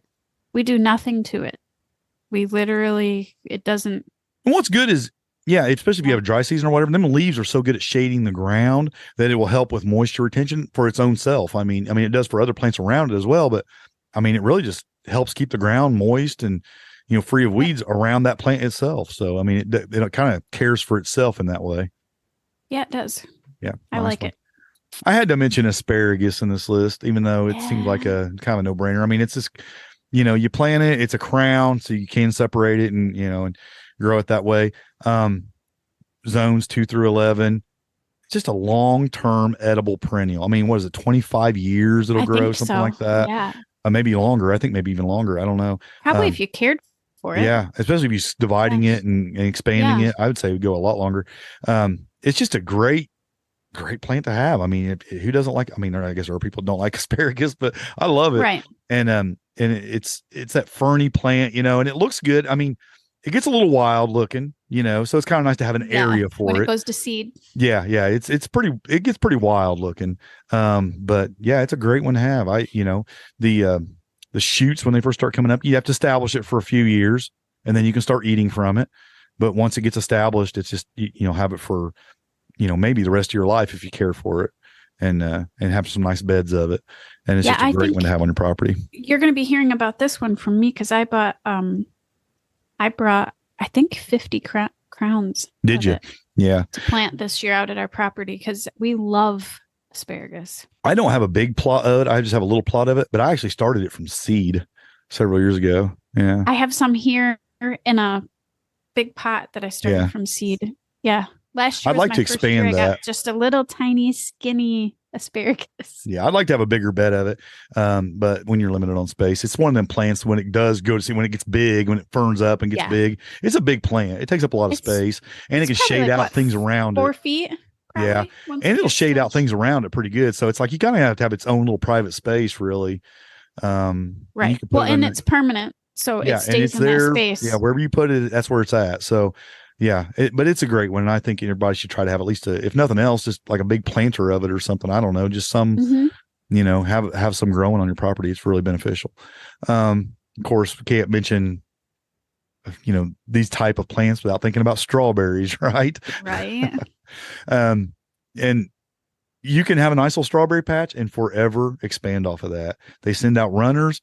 we do nothing to it. We literally, it doesn't. And what's good is, especially if you have a dry season or whatever, them leaves are so good at shading the ground that it will help with moisture retention for its own self. I mean, it does for other plants around it as well, but I mean, it really just helps keep the ground moist and, free of weeds around that plant itself. So, I mean, it kind of cares for itself in that way. Yeah, it does. Yeah. I like it. I had to mention asparagus in this list, even though it seems like a kind of a no brainer. I mean, it's just, you plant it, it's a crown, so you can separate it and, and grow it that way. Zones 2 through 11. It's just a long-term edible perennial. I mean, what is it? 25 years it'll grow, something like that. Yeah. Maybe longer. I think maybe even longer. I don't know. Probably if you cared for it. Yeah. Especially if you're dividing it and expanding it, I would say it would go a lot longer. It's just a great plant to have. I mean, who doesn't like, I guess there are people who don't like asparagus, but I love it. Right. And it's that ferny plant, and it looks good. I mean, it gets a little wild looking, so it's kind of nice to have an area for when it. It goes to seed. Yeah. It gets pretty wild looking. But yeah, it's a great one to have. The shoots, when they first start coming up, you have to establish it for a few years and then you can start eating from it. But once it gets established, it's just, have it for, maybe the rest of your life if you care for it and have some nice beds of it. And it's just a great one to have on your property. You're going to be hearing about this one from me because I brought, I think 50 crowns. Did you? Yeah. To plant this year out at our property because we love asparagus. I don't have a big plot of it. I just have a little plot of it, but I actually started it from seed several years ago. Yeah. I have some here in a big pot that I started from seed. Yeah. Last year, I'd like to expand that. I got just a little tiny, skinny asparagus. Yeah, I'd like to have a bigger bed of it. But when you're limited on space, it's one of them plants when it does go to see when it gets big, when it ferns up and gets big, it's a big plant. It takes up a lot of space and it can shade out things around 4 it. 4 feet. Yeah. And it'll shade out things around it pretty good. So it's like you kind of have to have its own little private space, really. Right. Well, and it's permanent. So it stays in that space. Yeah. Wherever you put it, that's where it's at. So yeah, but it's a great one. And I think everybody should try to have at least if nothing else, just like a big planter of it or something. I don't know, just some, have some growing on your property. It's really beneficial. Of course, we can't mention, these type of plants without thinking about strawberries, right? Right. And you can have a nice little strawberry patch and forever expand off of that. They send out runners.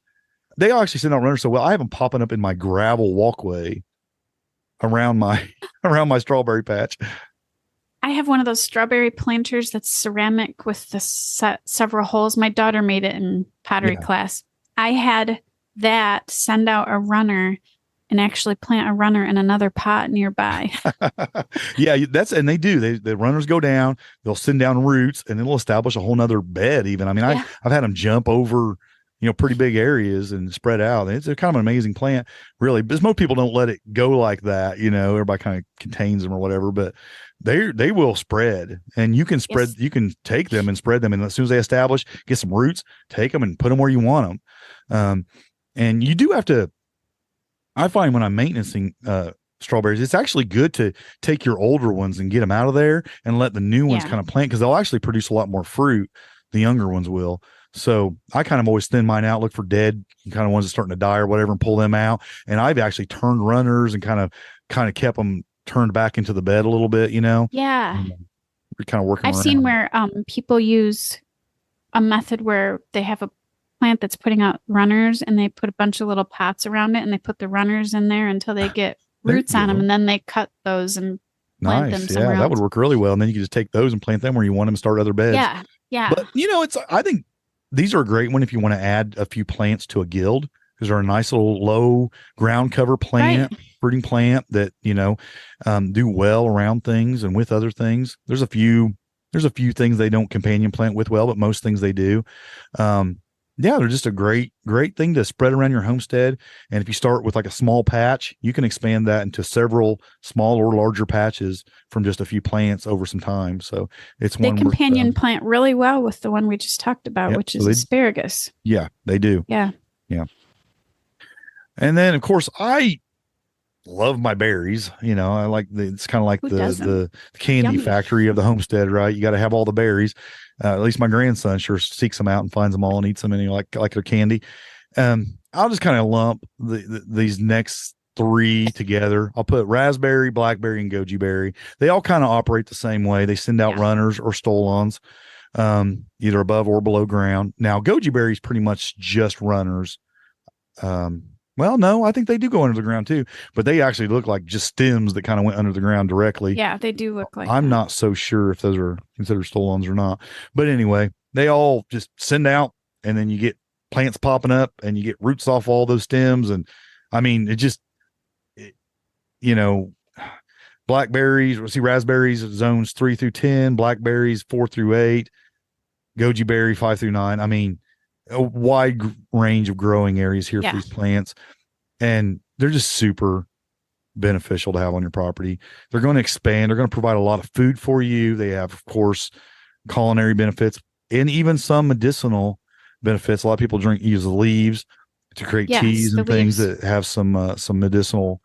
They actually send out runners so well. I have them popping up in my gravel walkway around my around my strawberry patch. I have one of those strawberry planters that's ceramic with the several holes. My daughter made it in pottery class. I had that send out a runner and actually plant a runner in another pot nearby. Yeah, and they do. The runners go down, they'll send down roots, and it'll establish a whole nother bed even. I mean, I've had them jump over, pretty big areas and spread out. It's a kind of an amazing plant, really, because most people don't let it go like that. Everybody kind of contains them or whatever, but they will spread, and you can spread, you can take them and spread them. And as soon as they establish, get some roots, take them and put them where you want them. And you do have to, I find when I'm maintaining strawberries, it's actually good to take your older ones and get them out of there and let the new ones kind of plant, because they'll actually produce a lot more fruit. The younger ones will. So I kind of always thin mine out, look for dead kind of ones that starting to die or whatever, and pull them out. And I've actually turned runners and kind of kept them turned back into the bed a little bit, Yeah. We're kind of working. I've seen where people use a method where they have a plant that's putting out runners, and they put a bunch of little pots around it, and they put the runners in there until they get roots on them, and then they cut those and plant them somewhere else. That would work really well. And then you can just take those and plant them where you want them to start other beds. Yeah. But I think these are a great one if you want to add a few plants to a guild, because they're a nice little low ground cover plant, fruiting plant that do well around things and with other things. There's a few things they don't companion plant with well, but most things they do. They're just a great thing to spread around your homestead. And if you start with like a small patch, you can expand that into several small or larger patches from just a few plants over some time. So they companion plant really well with the one we just talked about, which is asparagus. Yeah, they do. Yeah. And then of course I love my berries. I like it's kind of like the candy factory of the homestead, right? You got to have all the berries. At least my grandson sure seeks them out and finds them all and eats them, and he like their candy. I'll just kind of lump these next three together. I'll put raspberry, blackberry, and goji berry. They all kind of operate the same way. They send out runners or stolons, either above or below ground. Now, goji berry is pretty much just runners. Well, no, I think they do go under the ground too, but they actually look like just stems that kind of went under the ground directly. Yeah, they do look like I'm not so sure if those are considered stolons or not. But anyway, they all just send out, and then you get plants popping up and you get roots off all those stems. And I mean, blackberries, raspberries zones 3 through 10, blackberries 4 through 8, goji berry 5 through 9. I mean, a wide range of growing areas here for these plants, and they're just super beneficial to have on your property. They're going to expand. They're going to provide a lot of food for you. They have, of course, culinary benefits and even some medicinal benefits. A lot of people use the leaves to create teas and things that have some medicinal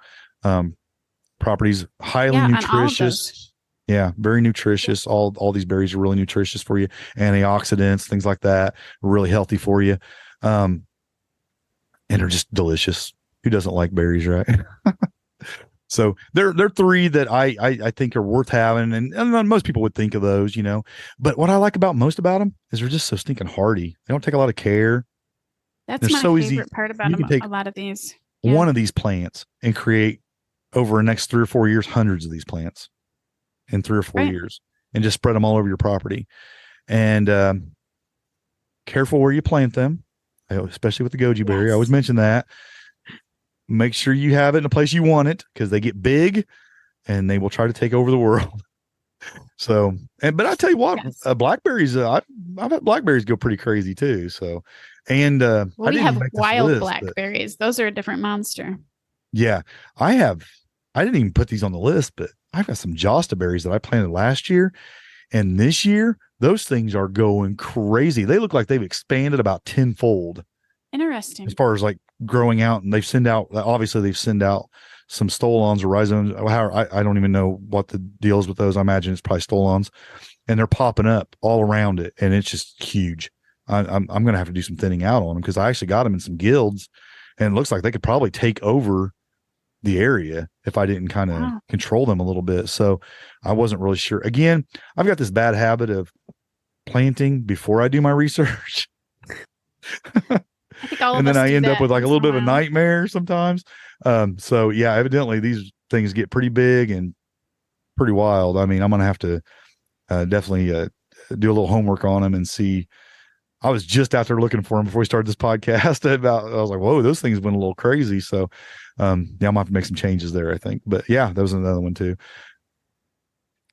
properties. Highly nutritious. Yeah, very nutritious. All these berries are really nutritious for you. Antioxidants, things like that, are really healthy for you. And they're just delicious. Who doesn't like berries, right? So they're three that I think are worth having, and most people would think of those, But what I like most about them is they're just so stinking hardy. They don't take a lot of care. That's my favorite part about them. A lot of these. One of these plants and create over the next 3 or 4 years hundreds of these plants. In 3 or 4 years, and just spread them all over your property. And careful where you plant them, especially with the goji berry. I always mention that. Make sure you have it in a place you want it, because they get big and they will try to take over the world. So, but I tell you what, blackberries, I've had blackberries go pretty crazy too. So, and we have wild blackberries. Those are a different monster. Yeah, I didn't even put these on the list, but I've got some Josta berries that I planted last year, and this year those things are going crazy. They look like they've expanded about tenfold. Interesting. As far as like growing out, and they've sent out some stolons or rhizomes. I don't even know what the deal is with those. I imagine it's probably stolons, and they're popping up all around it, and it's just huge. I'm going to have to do some thinning out on them, because I actually got them in some guilds, and it looks like they could probably take over the area if I didn't kind of control them a little bit. So I wasn't really sure. Again, I've got this bad habit of planting before I do my research. I think all of And then us I do end up that with like a once little in bit of a while. nightmare sometimes. So yeah, evidently these things get pretty big and pretty wild. I mean, I'm going to have to definitely do a little homework on them and see. I was just out there looking for them before we started this podcast. I was like, whoa, those things went a little crazy. So yeah, I'm gonna have to make some changes there, I think. But yeah, that was another one too.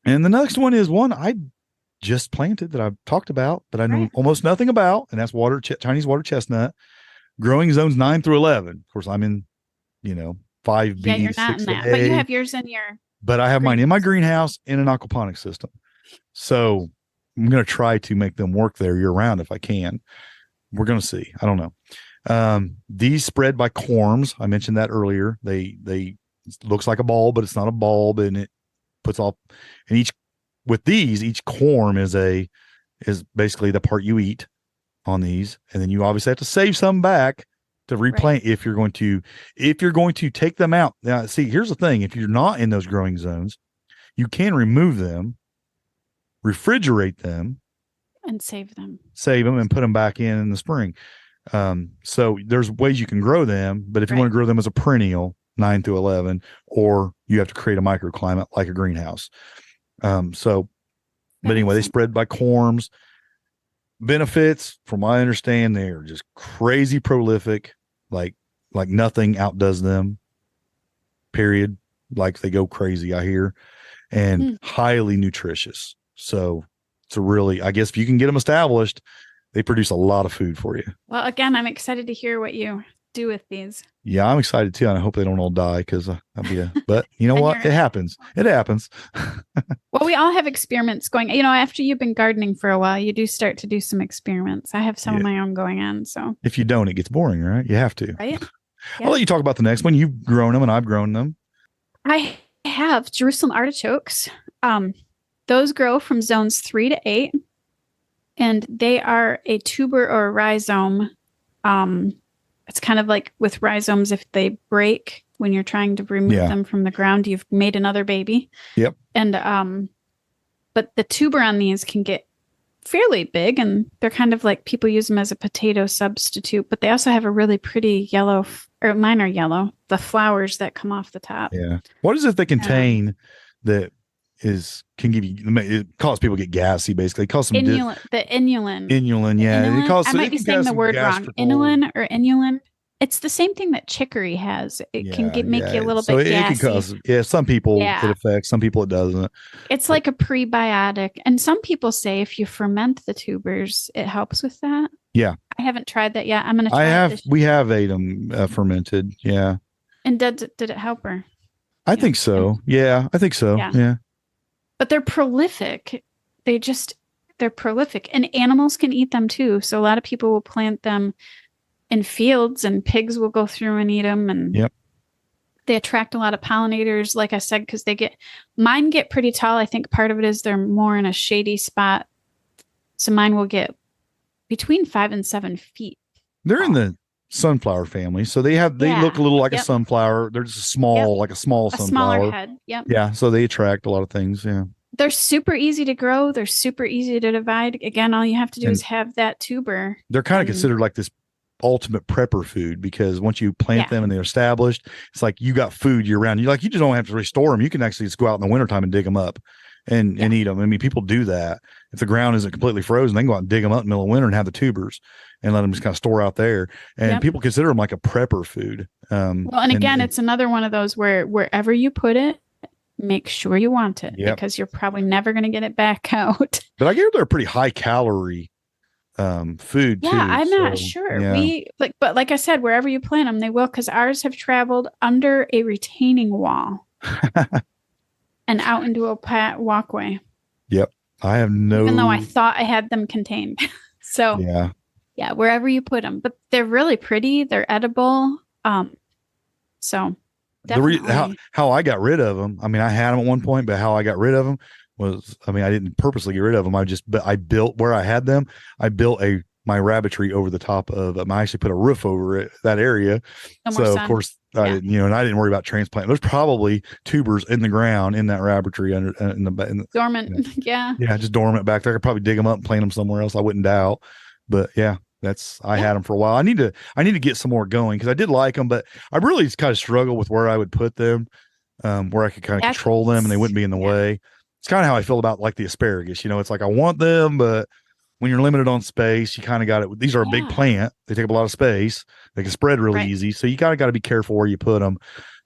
And the next one is one I just planted that I've talked about, but I know almost nothing about, and that's Chinese water chestnut. Growing zones 9 through 11. Of course, I'm in, 5B Yeah, you're to not in 6A. that, but you have yours in your. But I have mine in my greenhouse in an aquaponic system. So I'm going to try to make them work there year round if I can. We're going to see. I don't know. These spread by corms. I mentioned that earlier. They looks like a bulb, but it's not a bulb, and it puts off. And each corm is basically the part you eat on these, and then you obviously have to save some back to replant if you're going to take them out. Now, see, here's the thing: if you're not in those growing zones, you can remove them, refrigerate them, and save them, and put them back in the spring. So there's ways you can grow them, but if you want to grow them as a perennial, 9 through 11, or you have to create a microclimate like a greenhouse. But anyway, they spread by corms. Benefits, from what I understand, they're just crazy prolific, like nothing outdoes them, period. Like they go crazy, I hear, and highly nutritious. So it's a really, I guess if you can get them established, they produce a lot of food for you. Well, again, I'm excited to hear what you do with these. Yeah, I'm excited too. And I hope they don't all die because but you know what? It happens. It happens. Well, we all have experiments going, after you've been gardening for a while, you do start to do some experiments. I have some of my own going on. So if you don't, it gets boring, right? You have to. Right. Yeah. I'll let you talk about the next one. You've grown them and I've grown them. I have Jerusalem artichokes. Those grow from zones 3 to 8. And they are a tuber or a rhizome. It's kind of like with rhizomes, if they break when you're trying to remove them from the ground, you've made another baby. Yep. And but the tuber on these can get fairly big, and they're kind of like people use them as a potato substitute. But they also have a really pretty yellow, or mine are yellow, the flowers that come off the top. Yeah. What is it they contain that can give you, it causes people to get gassy, basically. It causes some inulin. The inulin. Inulin, yeah. Inulin? I might be saying the word wrong. Inulin or inulin. It's the same thing that chicory has. It can make you a little bit gassy. It can cause, some people it affects, some people it doesn't. It's like a prebiotic. And some people say if you ferment the tubers, it helps with that. Yeah. I haven't tried that yet. I'm going to try it. We have ate them fermented. Yeah. And did it help her? I think so. Yeah, I think so. Yeah. But they're prolific. They're prolific. And animals can eat them too. So a lot of people will plant them in fields, and pigs will go through and eat them. And they attract a lot of pollinators, like I said, because mine get pretty tall. I think part of it is they're more in a shady spot. So mine will get between 5 and 7 feet. They're in the sunflower family. So they look a little like a sunflower. They're just small, like a small sunflower. Smaller head. Yep. Yeah. So they attract a lot of things. Yeah. They're super easy to grow. They're super easy to divide. Again, all you have to do is have that tuber. They're kind of considered like this ultimate prepper food, because once you plant them and they're established, it's like you got food year round. You just don't have to restore them. You can actually just go out in the wintertime and dig them up and eat them. I mean, people do that. If the ground isn't completely frozen, they can go out and dig them up in the middle of winter and have the tubers and let them just kind of store out there. And people consider them like a prepper food. Again, it's another one of those where wherever you put it, make sure you want it, because you're probably never going to get it back out. But I hear they're pretty high calorie food too. I'm not sure. But like I said, wherever you plant them, they will, because ours have traveled under a retaining wall and out into a walkway. Yep. Even though I thought I had them contained. So wherever you put them, but they're really pretty. They're edible. So definitely. How I got rid of them. I mean, I had them at one point, but how I got rid of them was, I didn't purposely get rid of them. I built where I had them. I built a my rabbitry over the top of I actually put a roof over it, that area. No more So sun. of course I didn't, and I didn't worry about transplant. There's probably tubers in the ground in that rabbitry in the dormant. Yeah. Yeah, just dormant back there. I could probably dig them up and plant them somewhere else. I wouldn't doubt. But yeah, I had them for a while. I need to get some more going because I did like them, but I really just kind of struggle with where I would put them, where I could kind of control them and they wouldn't be in the way. It's kind of how I feel about like the asparagus. It's like I want them, but when you're limited on space, you kind of got it. These are a big plant. They take up a lot of space. They can spread really easy. So you got to be careful where you put them.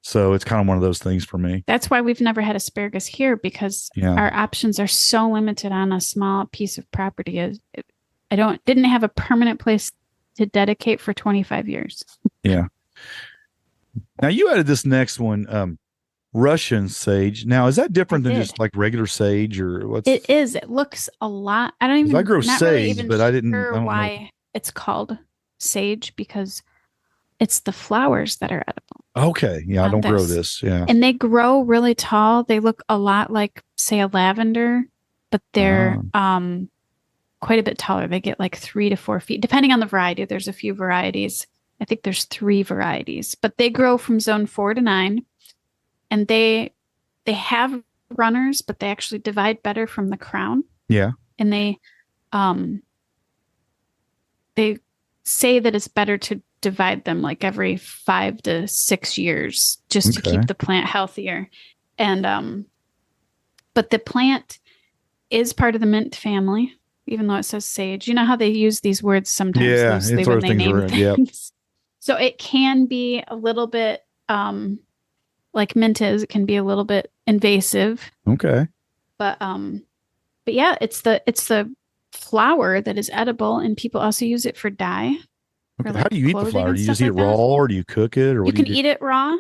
So it's kind of one of those things for me. That's why we've never had asparagus here because our options are so limited on a small piece of property. I didn't have a permanent place to dedicate for 25 years. Yeah. Now you added this next one, Russian sage. Now, is that different than just like regular sage or what's it is? It looks a lot. I don't even I grow sage, really even but I don't why know. It's called sage because it's the flowers that are edible. Okay. Yeah, I don't grow this. Yeah. And they grow really tall. They look a lot like, say, a lavender, but they're quite a bit taller. They get like 3 to 4 feet, depending on the variety. There's a few varieties. I think there's 3 varieties, but they grow from zone 4 to 9. And they have runners, but they actually divide better from the crown. Yeah. And they say that it's better to divide them like every 5 to 6 years just to keep the plant healthier. And but the plant is part of the mint family, even though it says sage. You know how they use these words sometimes loosely when they name things. Yep. So it can be a little bit like mint is, it can be a little bit invasive. Okay. But yeah, it's the flower that is edible, and people also use it for dye. Okay. Like how do you eat the flower? Do you just eat it raw, or do you cook it, or you can eat it raw?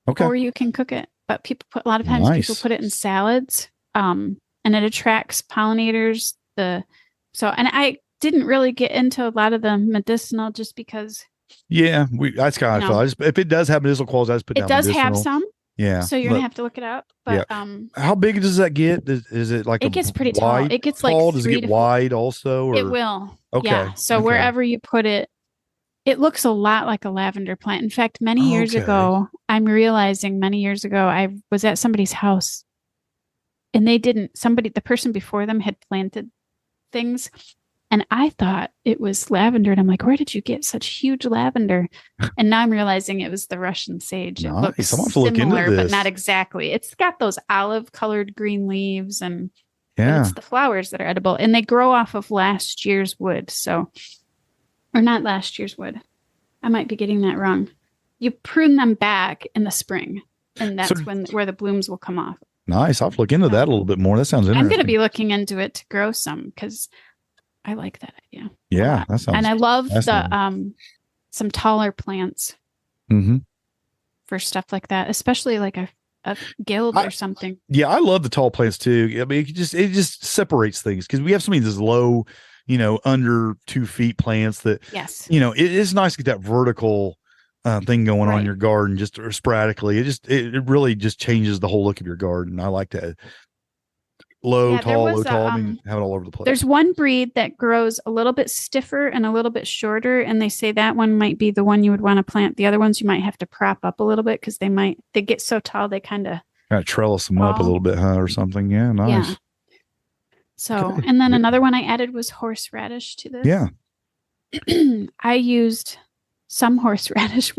Okay. Or you can cook it. But a lot of times people put it in salads, and it attracts pollinators. And I didn't really get into a lot of the medicinal just because. Yeah, that's kind of fun. If it does have medicinal qualities, I just put down medicinal. It does have some. Yeah. So you're gonna have to look it up. But how big does that get? Is it like it gets pretty tall? It gets like does it get wide also? Or? It will. Okay. Yeah. So wherever you put it, it looks a lot like a lavender plant. In fact, many years ago, I was at somebody's house and the person before them had planted things. And I thought it was lavender. And I'm like, where did you get such huge lavender? And now I'm realizing it was the Russian sage. It looks similar, but not exactly. It's got those olive colored green leaves and it's the flowers that are edible. And they grow off of last year's wood. Or not last year's wood. I might be getting that wrong. You prune them back in the spring. And that's where the blooms will come off. Nice. I'll have to look into that a little bit more. That sounds interesting. I'm going to be looking into it to grow some because I like that idea. Yeah, that sounds. And I love some taller plants for stuff like that, especially like a guild or something. Yeah, I love the tall plants too. I mean, it just separates things because we have so many of these low, under 2 feet plants that. Yes. It is nice to get that vertical thing going on in your garden just sporadically. It really just changes the whole look of your garden. I like that. Low, tall. I mean, have it all over the place. There's one breed that grows a little bit stiffer and a little bit shorter, and they say that one might be the one you would want to plant. The other ones you might have to prop up a little bit because they get so tall they kind of trellis them up a little bit, or something. Yeah, nice. Yeah. So, and then another one I added was horseradish to this. Yeah. I used some horseradish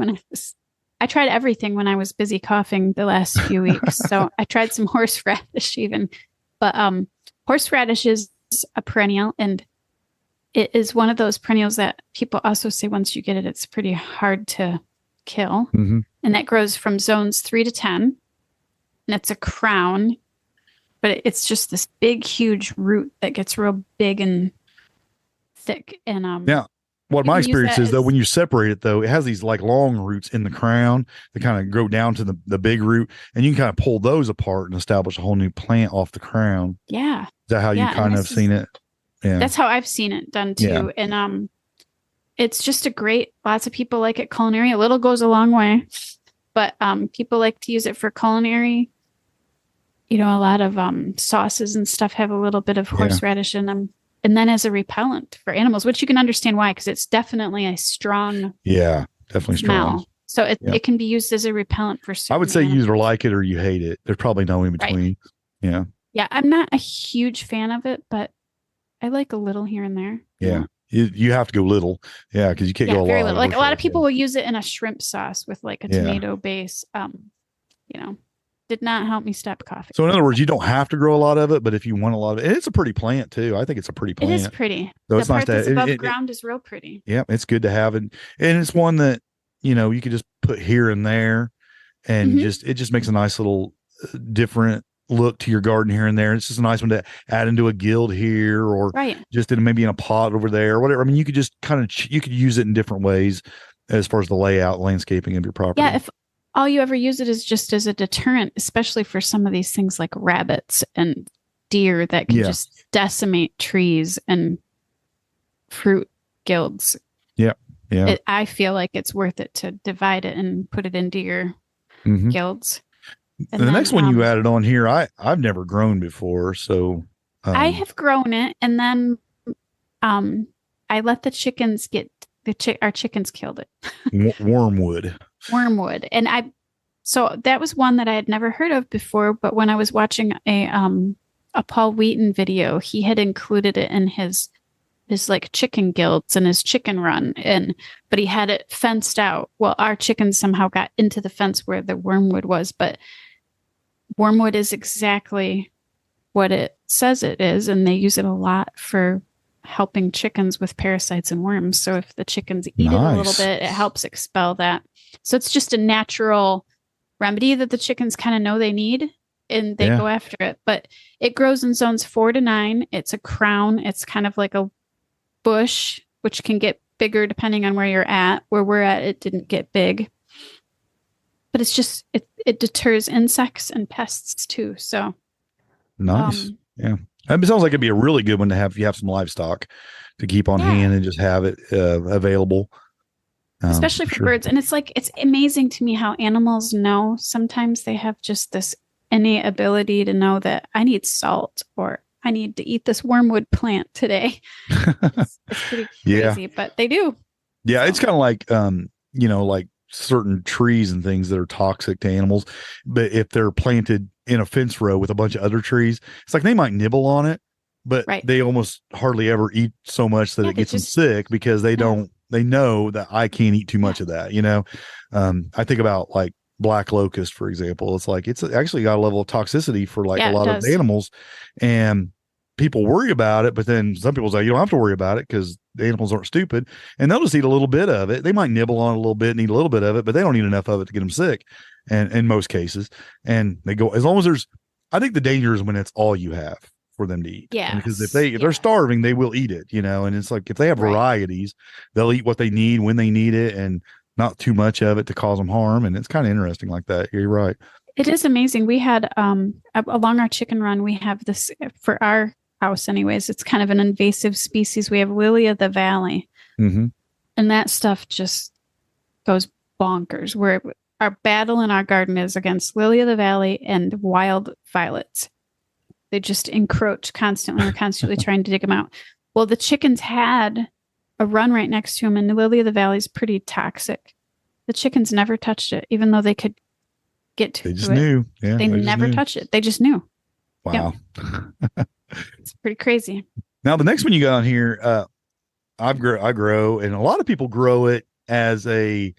I tried everything when I was busy coughing the last few weeks. So I tried some horseradish even. But horseradish is a perennial, and it is one of those perennials that people also say once you get it, it's pretty hard to kill. Mm-hmm. And that grows from zones 3 to 10. And it's a crown, but it's just this big, huge root that gets real big and thick. And what my experience is, though, when you separate it, though, it has these like long roots in the crown that kind of grow down to the big root, and you can kind of pull those apart and establish a whole new plant off the crown. Yeah. Is that how you kind of seen it? Yeah. That's how I've seen it done too. Yeah. And it's just lots of people like it culinary. A little goes a long way, but people like to use it for culinary. A lot of sauces and stuff have a little bit of horseradish in them. and then as a repellent for animals, which you can understand why, because it's definitely a strong definitely smell. strong. So it can be used as a repellent for certain I would say animals. you either like it or you hate it. There's probably no in between. Right. Yeah. Yeah, I'm not a huge fan of it, but I like a little here and there. Yeah. You have to go little. Yeah, because you can't go a very lot. little. Like a lot of people will use it in a shrimp sauce with like a tomato base. Did not help me stop coughing. So in other words, you don't have to grow a lot of it, but if you want a lot of it, and it's a pretty plant too. I think it's a pretty plant. It is pretty. So the it's nice part that's to above ground is real pretty. Yeah, it's good to have it. And it's one that, you could just put here and there and it just makes a nice little different look to your garden here and there. It's just a nice one to add into a guild here or just maybe in a pot over there or whatever. I mean, you could just you could use it in different ways as far as the layout, landscaping of your property. Yeah, if all you ever use it is just as a deterrent, especially for some of these things like rabbits and deer that can just decimate trees and fruit guilds. Yeah. Yeah. I feel like it's worth it to divide it and put it into your guilds. And the next one you added on here, I've never grown before. So I have grown it, and then I let the chickens our chickens killed it. Wormwood. And so that was one that I had never heard of before, but when I was watching a Paul Wheaton video, he had included it in his like chicken guilds and his chicken run, but he had it fenced out. Well, our chickens somehow got into the fence where the wormwood was, but wormwood is exactly what it says it is, and they use it a lot for helping chickens with parasites and worms. So if the chickens eat it a little bit, it helps expel that. So it's just a natural remedy that the chickens kind of know they need, and they go after it. But it grows in zones 4 to 9. It's a crown. It's kind of like a bush, which can get bigger depending on where you're at. Where we're at, it didn't get big. But it's just, it deters insects and pests too. So nice. Yeah. It sounds like it'd be a really good one to have if you have some livestock to keep on hand and just have it available. Especially for birds. And it's amazing to me how animals know. Sometimes they have just this innate ability to know that I need salt or I need to eat this wormwood plant today. It's pretty crazy, but they do. Yeah. So. It's kind of like, like certain trees and things that are toxic to animals, but if they're planted in a fence row with a bunch of other trees, it's like they might nibble on it, but they almost hardly ever eat so much that it gets them sick because they know that I can't eat too much of that. I think about like black locust, for example. It's like, it's actually got a level of toxicity for like a lot of animals, and people worry about it, but then some people say you don't have to worry about it because the animals aren't stupid and they'll just eat a little bit of it. They might nibble on it a little bit and eat a little bit of it, but they don't eat enough of it to get them sick. And in most cases, and they go, as long as I think the danger is when it's all you have for them to eat. Yeah. Because if they're starving, they will eat it, and it's like, if they have varieties, they'll eat what they need when they need it and not too much of it to cause them harm. And it's kind of interesting like that. You're right. It is amazing. We had, along our chicken run, we have this for our house anyways, it's kind of an invasive species. We have lily of the valley, and that stuff just goes bonkers. Where our battle in our garden is against lily of the valley and wild violets. They just encroach constantly. We're constantly trying to dig them out. Well, the chickens had a run right next to them, and the lily of the valley is pretty toxic. The chickens never touched it, even though they could get to it. They just knew. Yeah, they never touched it. They just knew. Wow. Yep. It's pretty crazy. Now, the next one you got on here, I grow, and a lot of people grow it as a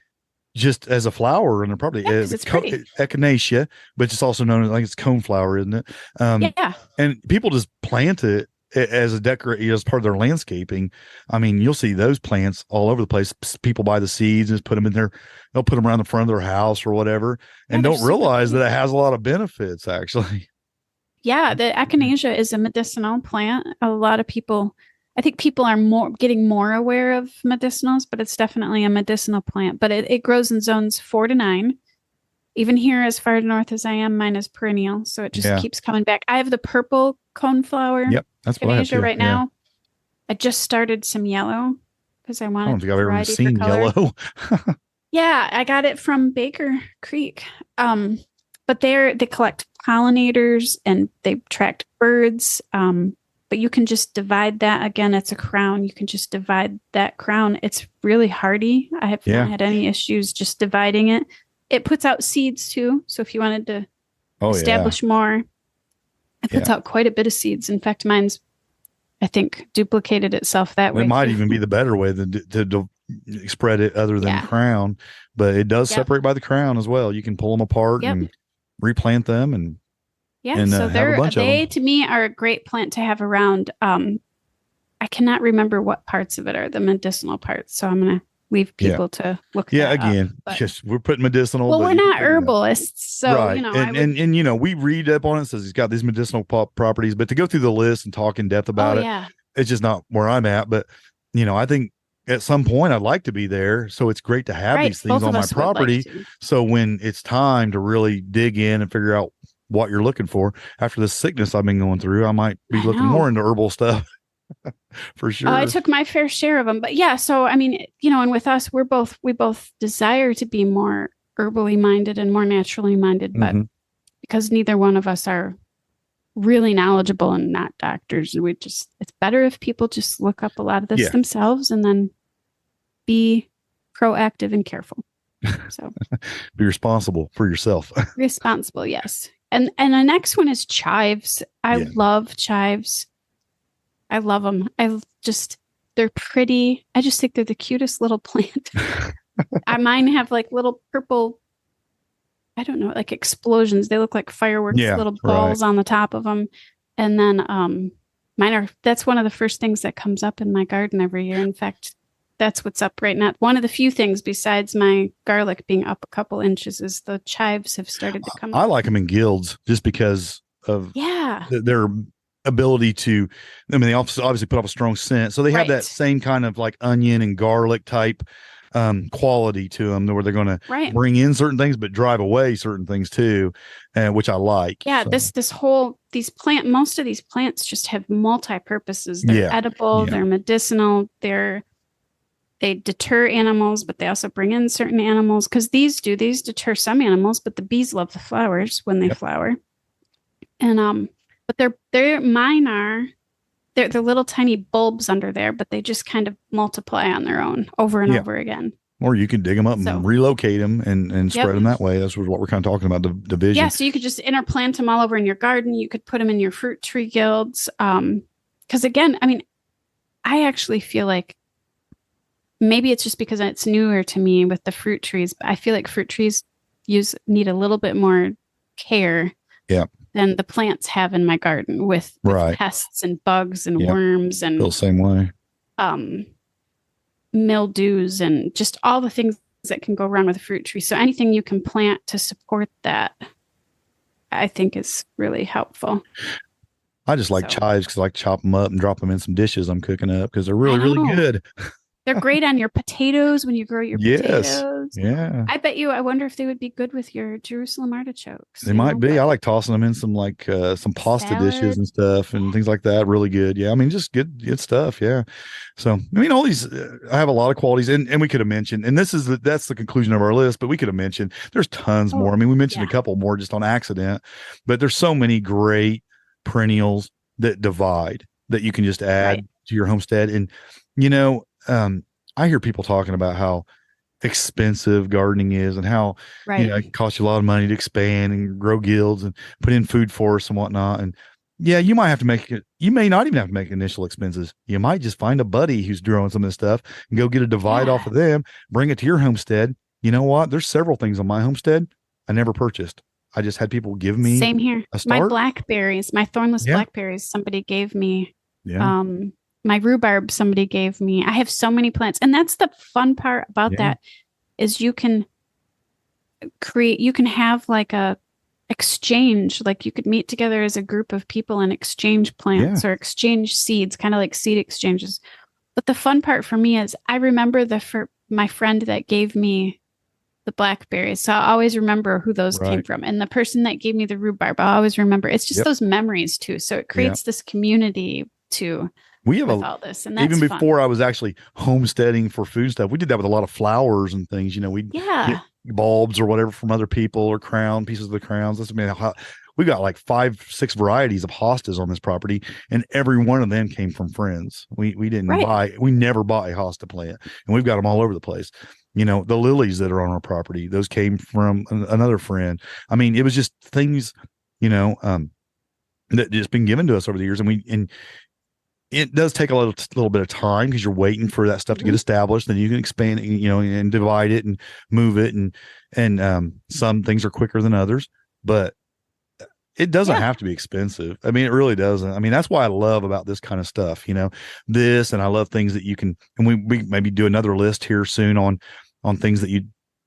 flower, and they're probably it's echinacea, but it's also known as it's coneflower, isn't it? And people just plant it as a as part of their landscaping. I mean, you'll see those plants all over the place. People buy the seeds and just put them in there. They'll put them around the front of their house or whatever, and don't realize that it has a lot of benefits, actually. Yeah, the echinacea is a medicinal plant. A lot of people, I think people are getting more aware of medicinals, but it's definitely a medicinal plant. But it grows in zones 4 to 9. Even here, as far north as I am, mine is perennial, so it just keeps coming back. I have the purple coneflower. Yep, that's what I have right now. I just started some yellow because I wanted. I don't think I've ever seen yellow. Yeah, I got it from Baker Creek. But they collect pollinators and they attract birds. but you can just divide that. Again, it's a crown. You can just divide that crown. It's really hardy. I have not had any issues just dividing it. It puts out seeds too. So if you wanted to establish more, it puts out quite a bit of seeds. In fact, mine's, I think, duplicated itself that way. It might even be the better way than to spread it other than crown, but it does separate by the crown as well. You can pull them apart and replant them and so they to me are a great plant to have around. I cannot remember what parts of it are the medicinal parts, so I'm gonna leave people to look that again up, just we're putting medicinal, well, we're not herbalists, so you know, and you know, we read up on it, says he's got these medicinal properties, but to go through the list and talk in depth about it's just not where I'm at. But you know, I think at some point I'd like to be there, so it's great to have these things on my property. So when it's time to really dig in and figure out what you're looking for after the sickness I've been going through, I might be looking more into herbal stuff. For sure. I took my fair share of them, but so I mean, you know, and with us, we both desire to be more herbally minded and more naturally minded, but because neither one of us are really knowledgeable and not doctors, it's better if people just look up a lot of this themselves and then be proactive and careful. So be responsible for yourself. Responsible, yes. And the next one is chives. I love chives. I love them. They're pretty. I just think they're the cutest little plant. Mine have like little purple, I don't know, like explosions. They look like fireworks, little balls on the top of them. And then that's one of the first things that comes up in my garden every year. In fact, that's what's up right now. One of the few things besides my garlic being up a couple inches is the chives have started to come up. I like them in guilds just because of their ability to, I mean, they obviously put off a strong scent. So they have that same kind of like onion and garlic type quality to them, where they're going to bring in certain things, but drive away certain things too, which I like. Yeah. So. Most of these plants just have multi-purposes. They're edible, they're medicinal, they deter animals, but they also bring in certain animals, because these deter some animals, but the bees love the flowers when they flower. And but they're little tiny bulbs under there, but they just kind of multiply on their own over and over again. Or you can dig them up and relocate them and spread them that way. That's what we're kind of talking about, the division. Yeah, so you could just interplant them all over in your garden. You could put them in your fruit tree guilds. Because again, I mean, I actually feel like maybe it's just because it's newer to me with the fruit trees, but I feel like fruit trees need a little bit more care than the plants have in my garden with pests and bugs and worms and feel the same way. Mildews and just all the things that can go wrong with a fruit tree. So anything you can plant to support that, I think, is really helpful. I just like chives because I like chop them up and drop them in some dishes I'm cooking up because they're really, really good. They're great on your potatoes when you grow your potatoes. Yeah. I wonder if they would be good with your Jerusalem artichokes. They might be. I like tossing them in some some pasta dishes and stuff and things like that. Really good. Yeah. I mean, just good stuff. Yeah. So, I mean, all these, I have a lot of qualities and we could have mentioned, and that's the conclusion of our list, but we could have mentioned there's tons more. I mean, we mentioned a couple more just on accident, but there's so many great perennials that divide that you can just add to your homestead. And, you know, I hear people talking about how expensive gardening is and how it costs you a lot of money to expand and grow guilds and put in food forests and whatnot. And you might have to make it. You may not even have to make initial expenses. You might just find a buddy who's growing some of this stuff and go get a divide off of them, bring it to your homestead. You know what? There's several things on my homestead I never purchased. I just had people give me. Same here. My blackberries, my thornless blackberries, somebody gave me. Yeah. My rhubarb somebody gave me. I have so many plants. And that's the fun part about that is you can have like a exchange, like you could meet together as a group of people and exchange plants or exchange seeds, kind of like seed exchanges. But the fun part for me is I remember my friend that gave me the blackberries. So I always remember who those came from. And the person that gave me the rhubarb, I always remember. It's just those memories too. So it creates this community too. We have all this, and that's even before I was actually homesteading for food stuff. We did that with a lot of flowers and things. You know, we get bulbs or whatever from other people or pieces of the crowns. That's we got like 5-6 varieties of hostas on this property, and every one of them came from friends. We never bought a hosta plant, and we've got them all over the place. You know, the lilies that are on our property, those came from another friend. I mean, it was just things, you know, that just been given to us over the years, and it does take a little bit of time because you're waiting for that stuff to get established. Then you can expand it, you know, and divide it and move it, and some things are quicker than others, but it doesn't have to be expensive. I mean, it really doesn't. I mean, that's why I love about this kind of stuff, you know, and I love things that you can, and we maybe do another list here soon on things that you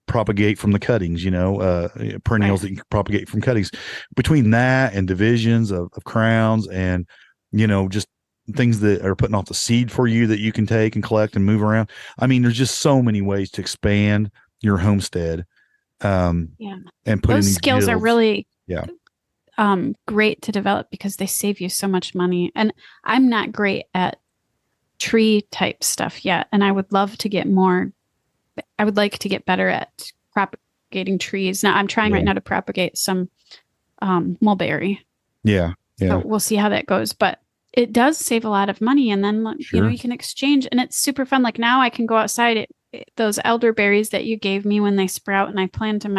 propagate from the cuttings, you know, perennials that you can propagate from cuttings. Between that and divisions of crowns, and, you know, just things that are putting off the seed for you that you can take and collect and move around. I mean, there's just so many ways to expand your homestead. And put those skills are really great to develop because they save you so much money. And I'm not great at tree type stuff yet, and I would love to get more. I would like to get better at propagating trees. Now I'm trying right now to propagate some mulberry. Yeah. So we'll see how that goes, but it does save a lot of money. And then you know, you can exchange, and it's super fun. Like now I can go outside. Those elderberries that you gave me when they sprout and I plant them,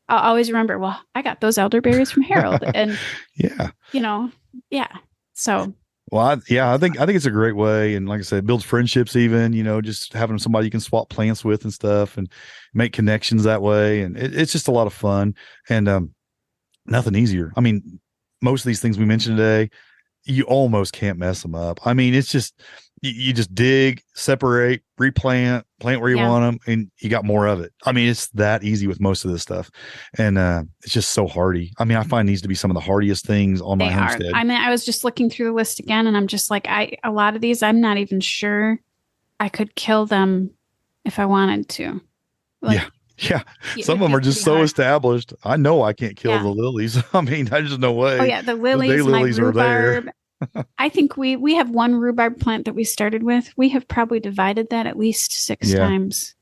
I'll always remember, well, I got those elderberries from Harold. And you know, so well, I think it's a great way, and like I said, it builds friendships. Even, you know, just having somebody you can swap plants with and stuff, and make connections that way, and it's just a lot of fun, and nothing easier. I mean, most of these things we mentioned today, you almost can't mess them up. I mean, it's just you just dig, separate, replant, plant where you want them, and you got more of it. I mean, it's that easy with most of this stuff, and it's just so hardy. I mean, I find these to be some of the hardiest things on my homestead. I mean, I was just looking through the list again, and I'm just like, a lot of these, I'm not even sure I could kill them if I wanted to. Like, some of them are just so established. I know I can't kill the lilies. I mean, I just no way. Oh yeah, the lilies, my rhubarb. Are there. I think we have one rhubarb plant that we started with. We have probably divided that at least 6 times,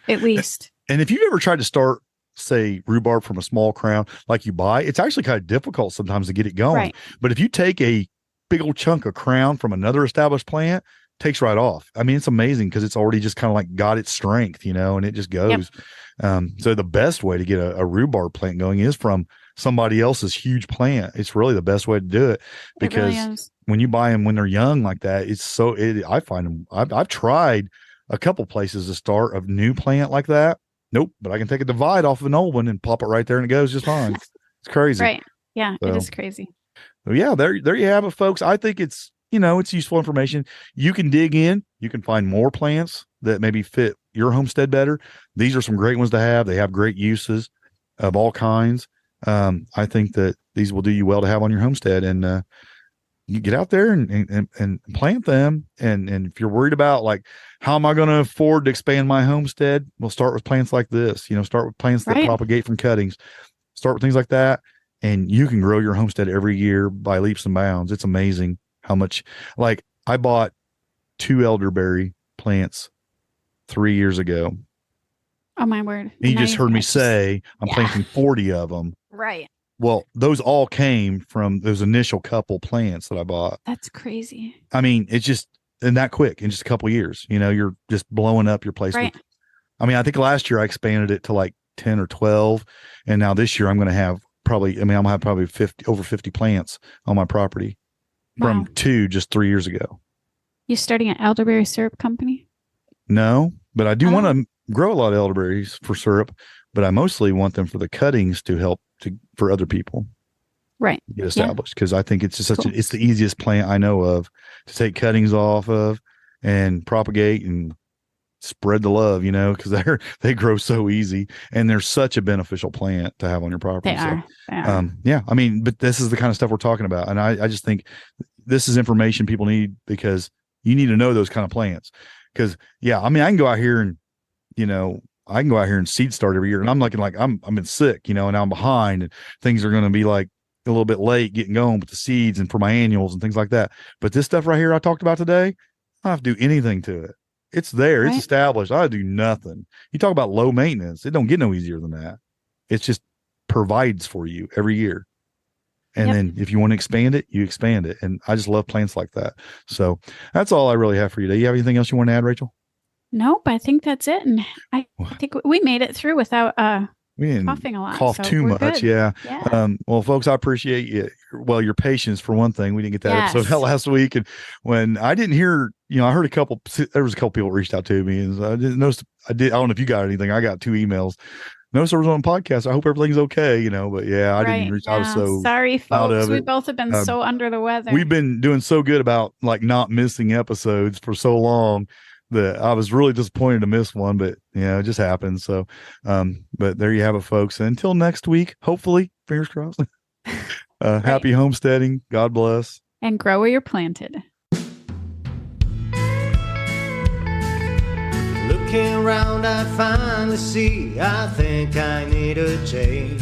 at least. And if you've ever tried to start, say, rhubarb from a small crown like you buy, it's actually kind of difficult sometimes to get it going. Right. But if you take a big old chunk of crown from another established plant, it takes right off. I mean, it's amazing because it's already just kind of like got its strength, you know, and it just goes. So the best way to get a rhubarb plant going is from somebody else's huge plant. It's really the best way to do it, because really when you buy them when they're young like that, I find them, I've tried a couple places to start a new plant like that. Nope. But I can take a divide off of an old one and pop it right there and it goes just fine. It's crazy. Right. Yeah. So, it is crazy. So yeah, there you have it, folks. I think it's, you know, it's useful information. You can dig in, you can find more plants that maybe fit your homestead better. These are some great ones to have. They have great uses of all kinds. I think that these will do you well to have on your homestead, and you get out there and plant them. And if you're worried about like, how am I going to afford to expand my homestead? We'll start with plants like this, you know, start with plants that propagate from cuttings, start with things like that. And you can grow your homestead every year by leaps and bounds. It's amazing how much, like I bought 2 elderberry plants 3 years ago. Oh my word. You just heard me say I'm planting 40 of them. Right. Well, those all came from those initial couple plants that I bought. That's crazy. I mean, it's just and that quick in just a couple of years. You know, you're just blowing up your place. Right. I mean, I think last year I expanded it to like 10 or 12. And now this year I'm going to have probably 50 plants on my property from 2 just 3 years ago. You starting an elderberry syrup company? No, but I do want to grow a lot of elderberries for syrup, but I mostly want them for the cuttings to help for other people. Right. Get established, because I think it's just it's the easiest plant I know of to take cuttings off of and propagate and spread the love, you know, because they grow so easy and they're such a beneficial plant to have on your property. They are. Yeah, I mean, but this is the kind of stuff we're talking about, and I just think this is information people need, because you need to know those kind of plants. Because I mean, I can go out here and, you know, seed start every year, and I'm looking like I've been sick, you know, and I'm behind, and things are going to be like a little bit late getting going with the seeds and for my annuals and things like that. But this stuff right here I talked about today, I don't have to do anything to it. It's there. Right. It's established. I do nothing. You talk about low maintenance. It don't get no easier than that. It just provides for you every year. And then if you want to expand it, you expand it. And I just love plants like that. So that's all I really have for you today. You have anything else you want to add, Rachel? Nope, I think that's it. And I think we made it through without we didn't coughing a lot. Cough so too much. Good. Yeah. Yeah. Well, folks, I appreciate you. Well, your patience for one thing. We didn't get that episode out last week. And when I didn't hear, I heard there was a couple people reached out to me, and I didn't notice. I don't know if you got anything. I got 2 emails. Notice I was on a podcast. I hope everything's okay, but yeah, I didn't reach. I was so sorry, folks. We it. both have been so under the weather. We've been doing so good about like not missing episodes for so long that I was really disappointed to miss one, but it just happened. So, but there you have it, folks. And until next week, hopefully, fingers crossed. Happy homesteading. God bless. And grow where you're planted. Looking around, I finally see I think I need a change.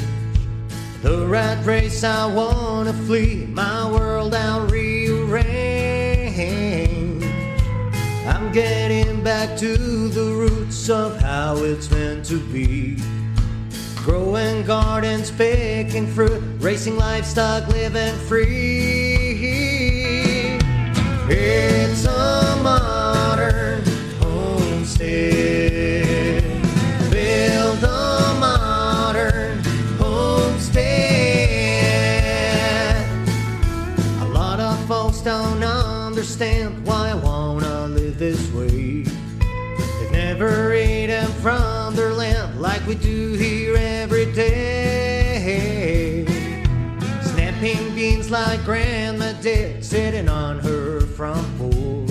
The rat race, I wanna flee. My world, I'll rearrange. I'm getting back to the roots of how it's meant to be. Growing gardens, picking fruit, racing livestock, living free. It's a modern homestead. Build a modern homestead. A lot of folks don't understand why I wanna live this way. They've never eaten from their land like we do here every day. Snapping beans like Grandma did, sitting on her front porch.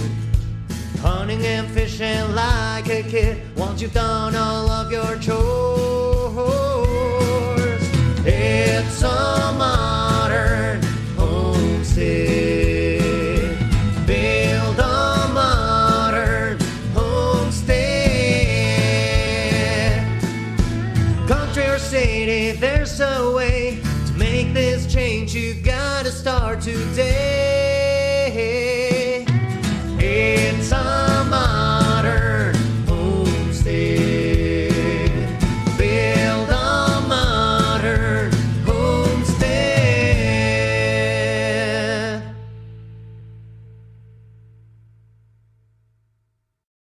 Hunting and fishing like a kid once you've done all of your chores. It's a modern homestead. Build a modern homestead. Country or city, there's a way to make this change. You gotta start today.